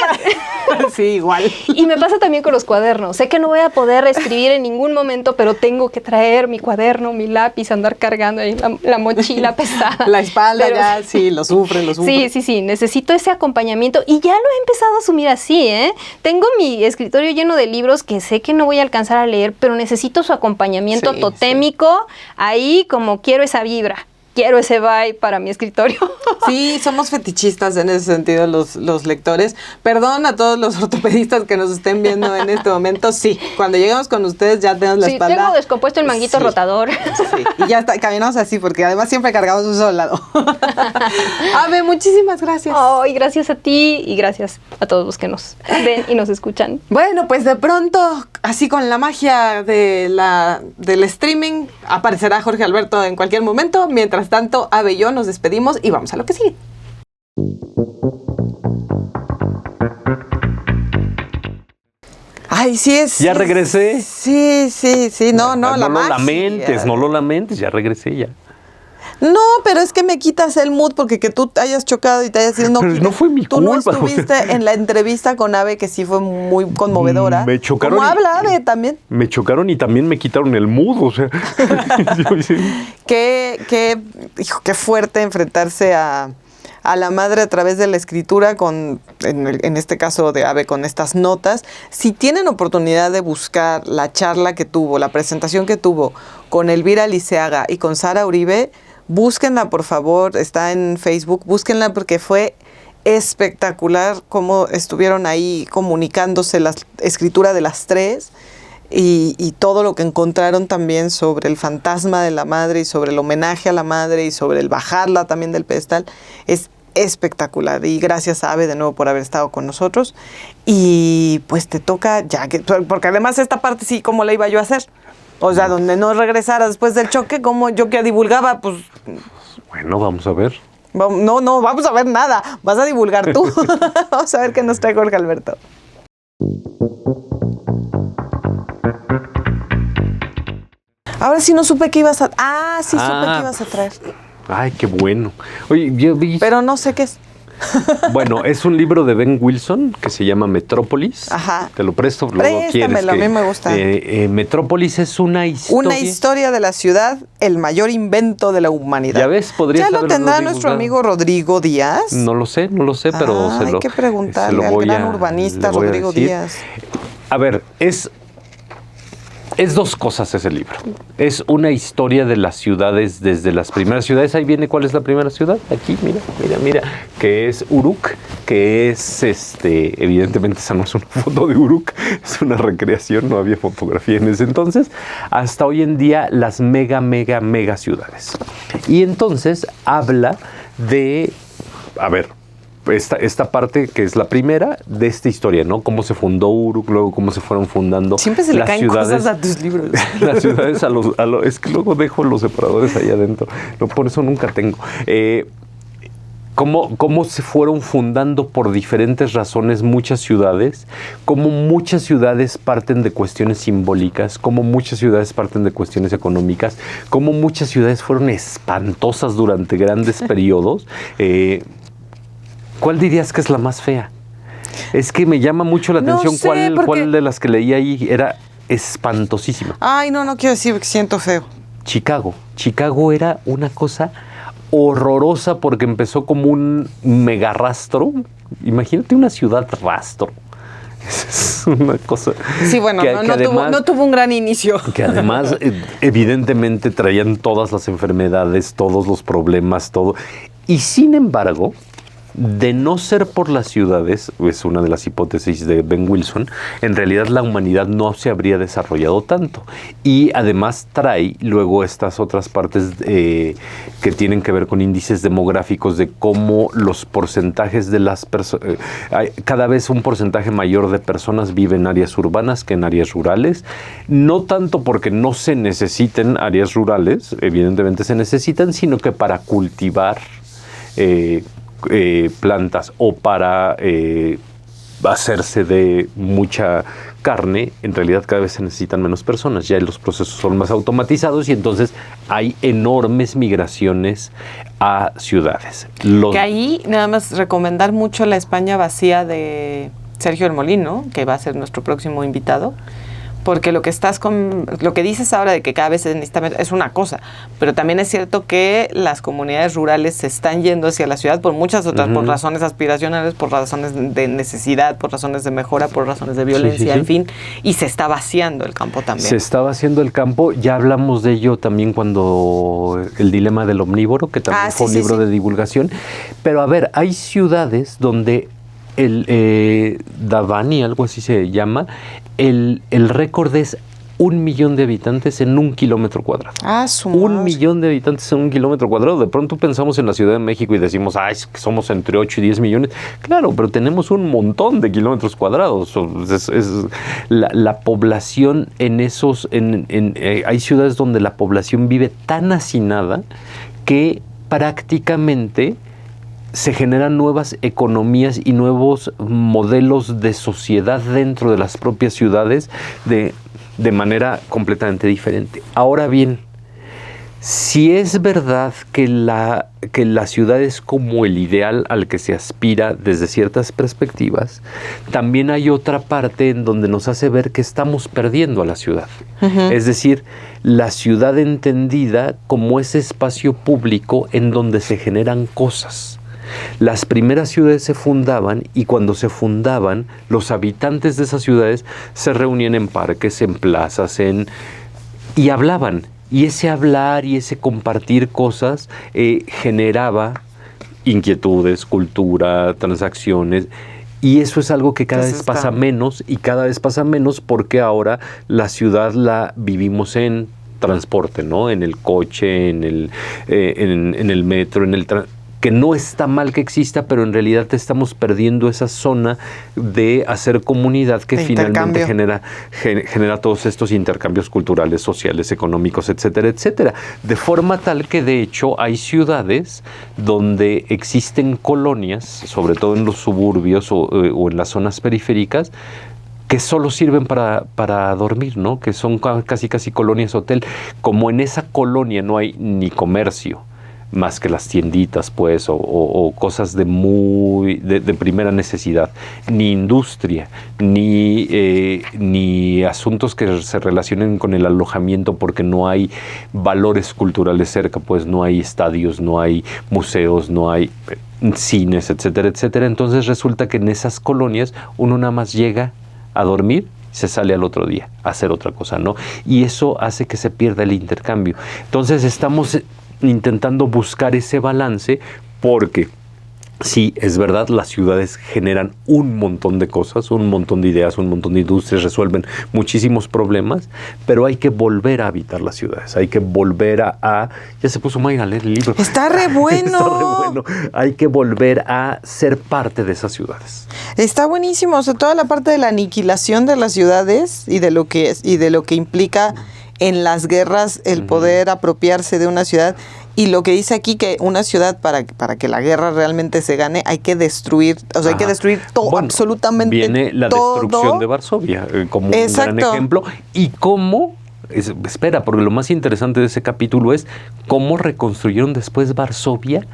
Sí, igual. Y me pasa también con los cuadernos. Sé que no voy a poder escribir en ningún momento, pero tengo que traer mi cuaderno, mi lápiz, andar cargando ahí la mochila pesada. La espalda pero, ya, sí, lo sufre. Sí. Necesito ese acompañamiento y ya lo he empezado a asumir así, ¿eh? Tengo mi escritorio lleno de libros que sé que no voy a alcanzar a leer, pero necesito su acompañamiento totémico, ahí como quiero esa vibra. Quiero ese vibe para mi escritorio. Sí, somos fetichistas en ese sentido los lectores. Perdón a todos los ortopedistas que nos estén viendo en este momento. Sí, cuando llegamos con ustedes ya tenemos la espalda. Sí, tengo descompuesto el manguito rotador. Sí, y ya caminamos así porque además siempre cargamos un solo lado. Ave, muchísimas gracias. Ay, gracias a ti y gracias a todos los que nos ven y nos escuchan. Bueno, pues de pronto, así con la magia del streaming, aparecerá Jorge Alberto en cualquier momento. Mientras tanto, Ave y yo nos despedimos y vamos a lo que sigue. Ay, sí es. ¿Ya regresé? Sí. No, no lo lamentes, ya regresé ya. No, pero es que me quitas el mood porque que tú hayas chocado y te hayas ido. Pero no fue mi culpa. Tú no estuviste en la entrevista con Ave, que sí fue muy conmovedora. Me chocaron. ¿Cómo habla Ave también? Me chocaron y también me quitaron el mood, o sea. Qué fuerte enfrentarse a la madre a través de la escritura, en este caso de Ave, con estas notas. Si tienen oportunidad de buscar la charla que tuvo, la presentación que tuvo con Elvira Liceaga y con Sara Uribe, búsquenla, por favor, está en Facebook, búsquenla porque fue espectacular cómo estuvieron ahí comunicándose la escritura de las tres y todo lo que encontraron también sobre el fantasma de la madre y sobre el homenaje a la madre y sobre el bajarla también del pedestal. Es espectacular y gracias a Ave de nuevo por haber estado con nosotros y pues te toca ya, porque además esta parte sí, ¿cómo la iba yo a hacer? O sea, donde no regresara después del choque, como yo que divulgaba, pues... Bueno, vamos a ver. No, vamos a ver nada. Vas a divulgar tú. Vamos a ver qué nos trae Jorge Alberto. Ahora sí no supe que ibas a... Supe que ibas a traer. Ay, qué bueno. Oye, yo vi... Pero no sé qué es. Bueno, es un libro de Ben Wilson que se llama Metrópolis. Ajá. Te lo presto, luego quieres. A mí me gusta. Metrópolis es una historia. Una historia de la ciudad, el mayor invento de la humanidad. Ya ves, podría ser. ¿Ya lo tendrá nuestro amigo Rodrigo Díaz? No lo sé, pero hay que preguntarle al gran urbanista Rodrigo Díaz. A ver, es Es dos cosas ese libro. Es una historia de las ciudades desde las primeras ciudades. Ahí viene cuál es la primera ciudad. Aquí, mira, que es Uruk, que es evidentemente esa no es una foto de Uruk, es una recreación, no había fotografía en ese entonces, hasta hoy en día las mega ciudades. Y entonces habla de, a ver, esta parte que es la primera de esta historia, ¿no? Cómo se fundó Uruk, luego cómo se fueron fundando siempre se le caen cosas a tus libros. Las ciudades es que luego dejo los separadores ahí adentro. No, por eso nunca tengo. Cómo se fueron fundando por diferentes razones muchas ciudades, cómo muchas ciudades parten de cuestiones simbólicas, cómo muchas ciudades parten de cuestiones económicas, cómo muchas ciudades fueron espantosas durante grandes periodos. ¿Cuál dirías que es la más fea? Es que me llama mucho la atención cuál de las que leí ahí era espantosísima. Ay, no quiero decir que siento feo. Chicago. Chicago era una cosa horrorosa porque empezó como un mega rastro. Imagínate una ciudad rastro. Es una cosa. Sí, bueno, no tuvo un gran inicio. Que además, evidentemente, traían todas las enfermedades, todos los problemas, todo. Y sin embargo, de no ser por las ciudades, es una de las hipótesis de Ben Wilson, en realidad la humanidad no se habría desarrollado tanto. Y además trae luego estas otras partes que tienen que ver con índices demográficos de cómo los porcentajes de las personas, cada vez un porcentaje mayor de personas vive en áreas urbanas que en áreas rurales, no tanto porque no se necesiten áreas rurales, evidentemente se necesitan, sino que para cultivar plantas o para hacerse de mucha carne, en realidad cada vez se necesitan menos personas, ya los procesos son más automatizados y entonces hay enormes migraciones a ciudades. Que ahí nada más recomendar mucho La España vacía de Sergio del Molino, que va a ser nuestro próximo invitado, porque lo que dices ahora de que cada vez se necesita es una cosa, pero también es cierto que las comunidades rurales se están yendo hacia la ciudad por muchas otras, por razones aspiracionales, por razones de necesidad, por razones de mejora, por razones de violencia, en fin, y se está vaciando el campo también. Se está vaciando el campo, ya hablamos de ello también cuando el dilema del omnívoro, que también fue un libro de divulgación, pero a ver, hay ciudades donde Davani, algo así se llama, el récord es 1 millón de habitantes en 1 kilómetro cuadrado. 1 millón de habitantes en 1 kilómetro cuadrado. De pronto pensamos en la Ciudad de México y decimos, es que somos entre 8 y 10 millones. Claro, pero tenemos un montón de kilómetros cuadrados. La población en esos... hay ciudades donde la población vive tan hacinada que prácticamente se generan nuevas economías y nuevos modelos de sociedad dentro de las propias ciudades de manera completamente diferente. Ahora bien, si es verdad que la ciudad es como el ideal al que se aspira desde ciertas perspectivas, también hay otra parte en donde nos hace ver que estamos perdiendo a la ciudad. Es decir, la ciudad entendida como ese espacio público en donde se generan cosas. Las primeras ciudades se fundaban y cuando se fundaban, los habitantes de esas ciudades se reunían en parques, en plazas, y hablaban. Y ese hablar y ese compartir cosas generaba inquietudes, cultura, transacciones. Y eso es algo que cada vez pasa menos y cada vez pasa menos porque ahora la ciudad la vivimos en transporte, ¿no? En el coche, en el metro, que no está mal que exista, pero en realidad estamos perdiendo esa zona de hacer comunidad que finalmente genera todos estos intercambios culturales, sociales, económicos, etcétera, etcétera. De forma tal que, de hecho, hay ciudades donde existen colonias, sobre todo en los suburbios o en las zonas periféricas, que solo sirven para dormir, ¿no? Que son casi colonias hotel. Como en esa colonia no hay ni comercio, más que las tienditas, pues, o cosas de primera necesidad, ni industria, ni asuntos que se relacionen con el alojamiento, porque no hay valores culturales cerca, pues no hay estadios, no hay museos, no hay cines, etcétera, etcétera. Entonces resulta que en esas colonias uno nada más llega a dormir se sale al otro día a hacer otra cosa, ¿no? Y eso hace que se pierda el intercambio. Entonces estamos intentando buscar ese balance porque sí, es verdad, las ciudades generan un montón de cosas, un montón de ideas, un montón de industrias, resuelven muchísimos problemas, pero hay que volver a habitar las ciudades, hay que volver a ya se puso Mayra a leer el libro. Está re bueno. Está re bueno. Hay que volver a ser parte de esas ciudades. Está buenísimo, o sea, toda la parte de la aniquilación de las ciudades y de lo que implica en las guerras el poder apropiarse de una ciudad. Y lo que dice aquí, que una ciudad, para que la guerra realmente se gane, hay que destruir, o sea, hay que destruir todo, bueno, absolutamente todo. Viene la destrucción de Varsovia como un gran ejemplo. Y cómo, espera, porque lo más interesante de ese capítulo es cómo reconstruyeron después Varsovia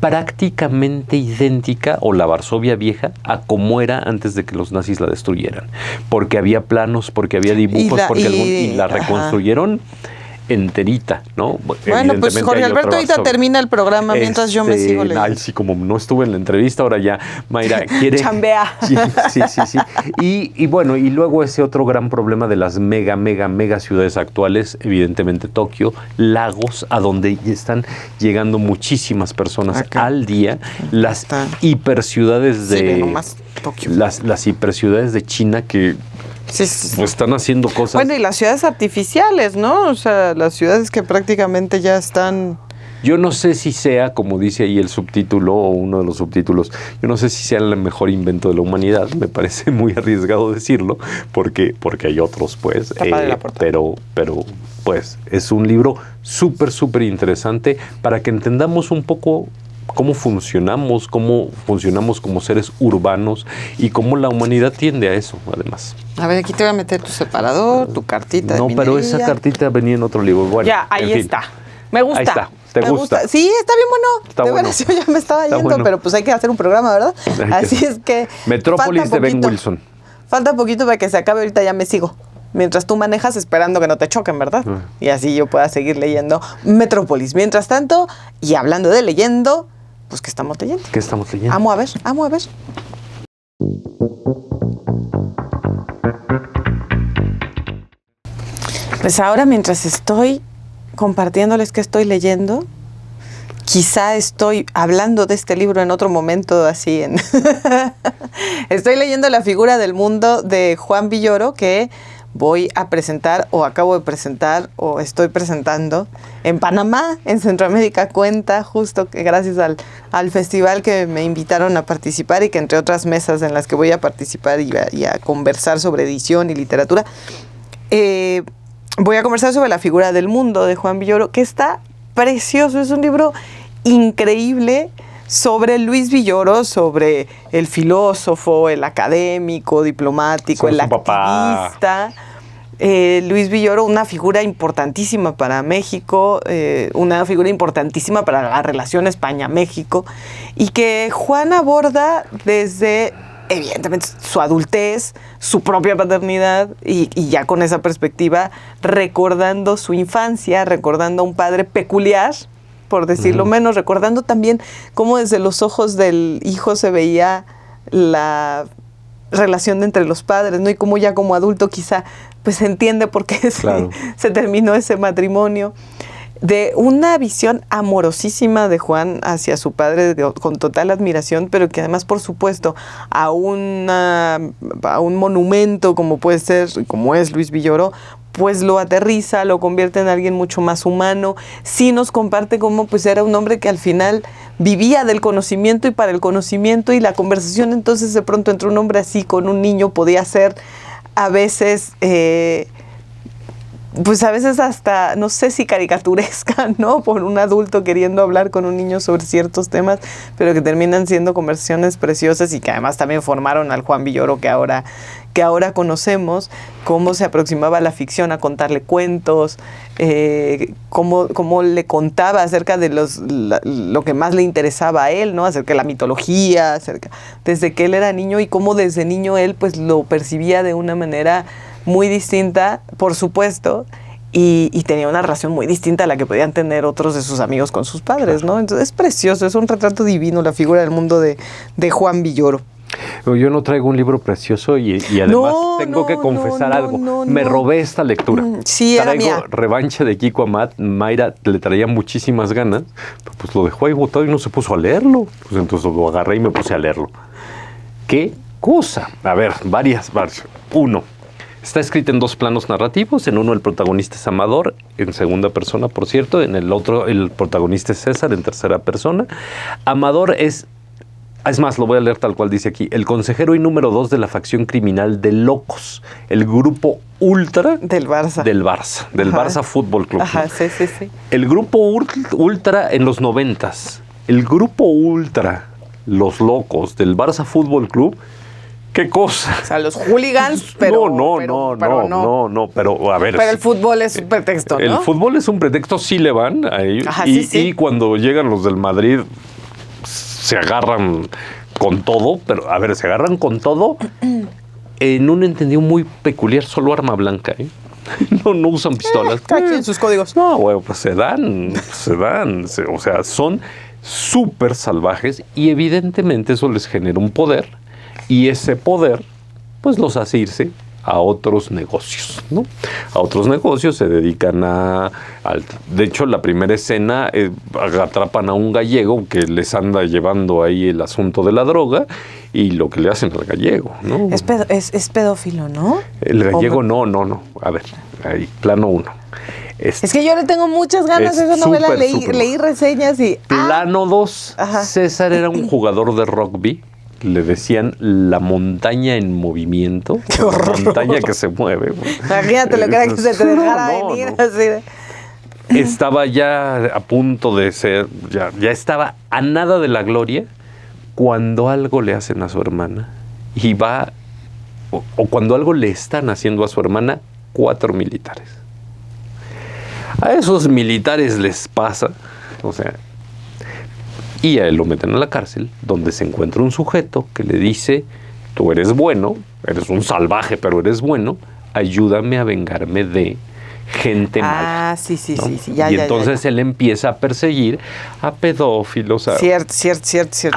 prácticamente idéntica, o la Varsovia vieja, a como era antes de que los nazis la destruyeran. Porque había planos, porque había dibujos, y la reconstruyeron enterita, ¿no? Bueno, pues Jorge Alberto ahorita termina el programa mientras yo me sigo leyendo. Ay, sí, como no estuve en la entrevista, ahora ya Mayra quiere... Chambea. Sí. Y bueno, y luego ese otro gran problema de las mega ciudades actuales, evidentemente Tokio, Lagos, a donde están llegando muchísimas personas al día, las hiperciudades de... Sí, nomás Tokio. Las hiperciudades de China que... Sí. Pues están haciendo cosas. Bueno, y las ciudades artificiales, ¿no? O sea, las ciudades que prácticamente ya están... Yo no sé si sea, como dice ahí el subtítulo o uno de los subtítulos, yo no sé si sea el mejor invento de la humanidad. Me parece muy arriesgado decirlo, porque hay otros, pues. Pero pues, es un libro súper interesante para que entendamos un poco cómo funcionamos como seres urbanos y cómo la humanidad tiende a eso, además. A ver, aquí te voy a meter tu separador, tu cartita de minería. No, pero esa cartita venía en otro libro. Bueno, ya, ahí está. Me gusta. Ahí está. ¿Te gusta? Sí, está bien bueno. Está bueno. Veras, yo ya me estaba yendo, pero pues hay que hacer un programa, ¿verdad? Así es que... Metrópolis de Ben Wilson. Falta poquito para que se acabe, ahorita ya me sigo. Mientras tú manejas, esperando que no te choquen, ¿verdad? Y así yo pueda seguir leyendo Metrópolis. Mientras tanto, y hablando de leyendo, pues ¿qué estamos leyendo? ¿Qué estamos leyendo? Amo a ver. Pues ahora, mientras estoy compartiéndoles qué estoy leyendo, quizá estoy hablando de este libro en otro momento, así en... Estoy leyendo La figura del mundo de Juan Villoro, que voy a presentar, o acabo de presentar, o estoy presentando en Panamá, en Centroamérica Cuenta, justo que gracias al festival que me invitaron a participar y que entre otras mesas en las que voy a participar y a conversar sobre edición y literatura, voy a conversar sobre La figura del mundo de Juan Villoro, que está precioso, es un libro increíble sobre Luis Villoro, sobre el filósofo, el académico, diplomático, el activista. Luis Villoro, una figura importantísima para México, una figura importantísima para la relación España-México, y que Juan aborda desde, evidentemente, su adultez, su propia paternidad, y ya con esa perspectiva, recordando su infancia, recordando a un padre peculiar, por decirlo menos, recordando también cómo desde los ojos del hijo se veía la relación entre los padres, ¿no? Y cómo ya como adulto quizá pues se entiende por qué se terminó ese matrimonio. De una visión amorosísima de Juan hacia su padre, con total admiración, pero que además, por supuesto, a un monumento como puede ser, como es Luis Villoro, pues lo aterriza, lo convierte en alguien mucho más humano. Sí nos comparte cómo pues era un hombre que al final vivía del conocimiento y para el conocimiento, y la conversación entonces de pronto entre un hombre así con un niño podía ser a veces... pues a veces hasta, no sé si caricaturesca, ¿no? Por un adulto queriendo hablar con un niño sobre ciertos temas, pero que terminan siendo conversaciones preciosas y que además también formaron al Juan Villoro que ahora conocemos, cómo se aproximaba a la ficción, a contarle cuentos, cómo le contaba acerca de lo que más le interesaba a él, ¿no? Acerca de la mitología, desde que él era niño, y cómo desde niño él pues lo percibía de una manera muy distinta, por supuesto, y tenía una relación muy distinta a la que podían tener otros de sus amigos con sus padres, ¿no? Entonces es precioso, es un retrato divino, la figura del mundo de Juan Villoro. Yo no traigo un libro precioso y además tengo que confesar algo. Me robé esta lectura. Sí, era traigo mía. Revancha de Kiko Amat. Mayra le traía muchísimas ganas, pues lo dejó ahí botado y no se puso a leerlo. Pues entonces lo agarré y me puse a leerlo. ¿Qué cosa? A ver, varias. Uno, está escrita en 2 planos narrativos. En uno el protagonista es Amador, en segunda persona, por cierto. En el otro el protagonista es César, en tercera persona. Amador es más, lo voy a leer tal cual dice aquí. El consejero y número 2 de la facción criminal de Locos, el grupo ultra Del Barça. Del Barça Fútbol Club. Ajá, ¿no? sí. El grupo ultra en los 90s. El grupo ultra, los Locos del Barça Fútbol Club. ¿Qué cosa? O sea, los hooligans, pero no, pero a ver. Pero el fútbol es un pretexto, ¿no? El fútbol es un pretexto, sí le van a ellos. Ajá, y, sí. y cuando llegan los del Madrid, se agarran con todo, pero a ver, se agarran con todo en un entendido muy peculiar, solo arma blanca, ¿eh? No usan pistolas. Cada quien sus códigos. No, bueno, pues se dan. O sea, son súper salvajes y evidentemente eso les genera un poder y ese poder pues los hace irse a otros negocios, ¿no? A otros negocios se dedican de hecho, la primera escena atrapan a un gallego que les anda llevando ahí el asunto de la droga y lo que le hacen al gallego, ¿no? Es pedófilo, ¿no? El gallego no. A ver, ahí, plano 1. Es que yo le tengo muchas ganas a esa novela, leí reseñas y... Plano 2, Ajá. César era un jugador de rugby. Le decían la montaña en movimiento. La montaña que se mueve. Imagínate lo que era que se te dejara venir. No. Así de... Estaba ya a punto de ser, ya estaba a nada de la gloria cuando algo le hacen a su hermana. Y va, o cuando algo le están haciendo a su hermana, 4 militares. A esos militares les pasa, o sea... Y a él lo meten a la cárcel, donde se encuentra un sujeto que le dice, tú eres bueno, eres un salvaje, pero eres bueno, ayúdame a vengarme de gente mala. Sí. ¿no? Y entonces él empieza a perseguir a pedófilos, a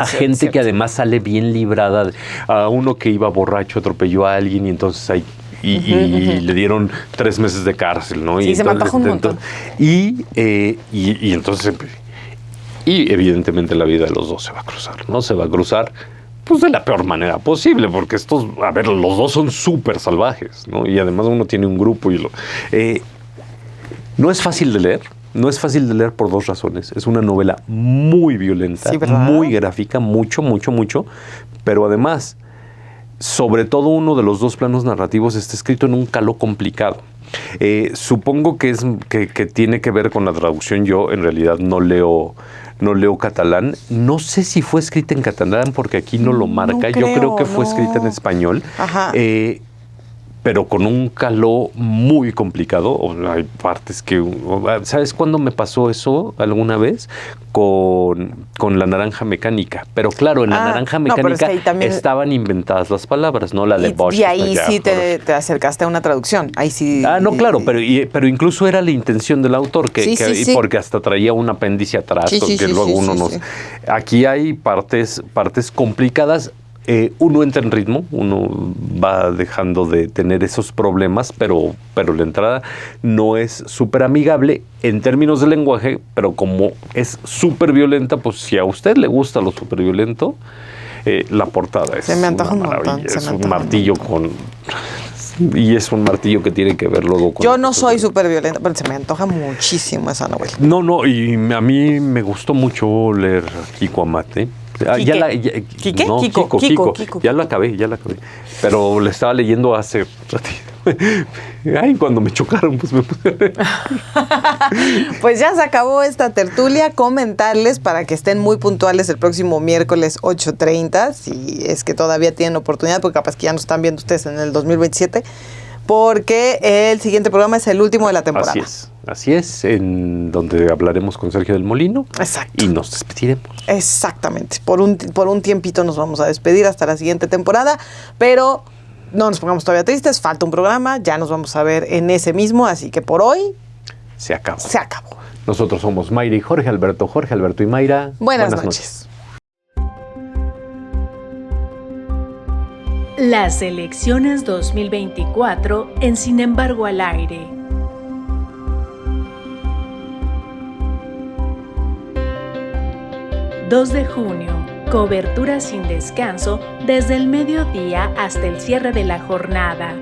gente que además sale bien librada, a uno que iba borracho, atropelló a alguien y entonces ahí... Y le dieron 3 meses de cárcel, ¿no? Sí, y se me antoja un montón. Y entonces... Y evidentemente la vida de los dos se va a cruzar, ¿no? Se va a cruzar, pues, de la peor manera posible, porque los dos son súper salvajes, ¿no? Y además uno tiene un grupo y no es fácil de leer. No es fácil de leer por 2 razones. Es una novela muy violenta, sí, ¿verdad? Muy gráfica, mucho, pero además, sobre todo uno de los 2 planos narrativos está escrito en un caló complicado. Supongo que tiene que ver con la traducción. Yo en realidad no leo catalán. No sé si fue escrita en catalán porque aquí no lo marca. Yo creo que fue escrita en español. Ajá. Pero con un caló muy complicado. Hay partes que... ¿Sabes cuándo me pasó eso alguna vez? Con La Naranja Mecánica. Pero claro, en La Naranja Mecánica también estaban inventadas las palabras, ¿no? La de Bosch. Y ahí sí te acercaste a una traducción. Ahí sí... no, claro, pero incluso era la intención del autor, porque hasta traía un apéndice atrás, que luego uno nos... Sí. Aquí hay partes complicadas. Uno entra en ritmo, uno va dejando de tener esos problemas, pero la entrada no es súper amigable en términos de lenguaje, pero como es súper violenta, pues si a usted le gusta lo súper violento, la portada es una maravilla. Es un martillo y es un martillo que tiene que ver luego con... Yo no soy súper violenta, pero se me antoja muchísimo esa novela. No, y a mí me gustó mucho leer Kiko Amat, ¿eh? Kiko. Ya la acabé. Pero le estaba leyendo hace ratito. Ay, cuando me chocaron, pues me puse a leer. Pues ya se acabó esta tertulia. Comentarles para que estén muy puntuales el próximo miércoles 8:30, si es que todavía tienen oportunidad, porque capaz que ya nos están viendo ustedes en el 2027, porque el siguiente programa es el último de la temporada. Así es, en donde hablaremos con Sergio del Molino. Exacto. Y nos despediremos. Exactamente. Por un tiempito nos vamos a despedir hasta la siguiente temporada, pero no nos pongamos todavía tristes, falta un programa, ya nos vamos a ver en ese mismo, así que por hoy... Se acabó. Nosotros somos Mayra y Jorge Alberto y Mayra. Buenas noches. Las elecciones 2024 en Sin embargo al aire. ...2 de junio... Cobertura sin descanso desde el mediodía hasta el cierre de la jornada.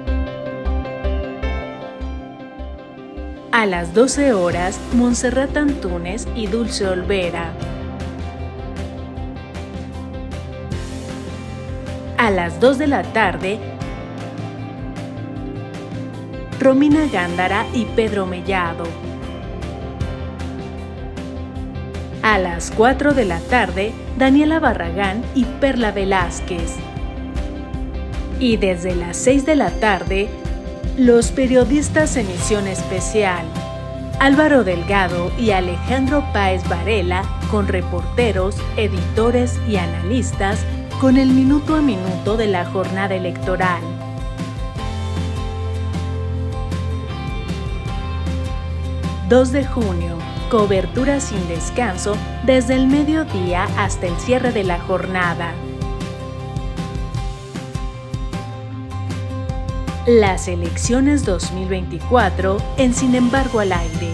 A las 12 horas, Montserrat Antúnez y Dulce Olvera. A las 2 de la tarde, Romina Gándara y Pedro Mellado. A las 4 de la tarde, Daniela Barragán y Perla Velázquez. Y desde las 6 de la tarde, los periodistas Emisión Especial, Álvaro Delgado y Alejandro Páez Varela, con reporteros, editores y analistas, con el minuto a minuto de la jornada electoral. ...2 de junio... Cobertura sin descanso desde el mediodía hasta el cierre de la jornada. Las elecciones 2024 en Sin embargo al aire.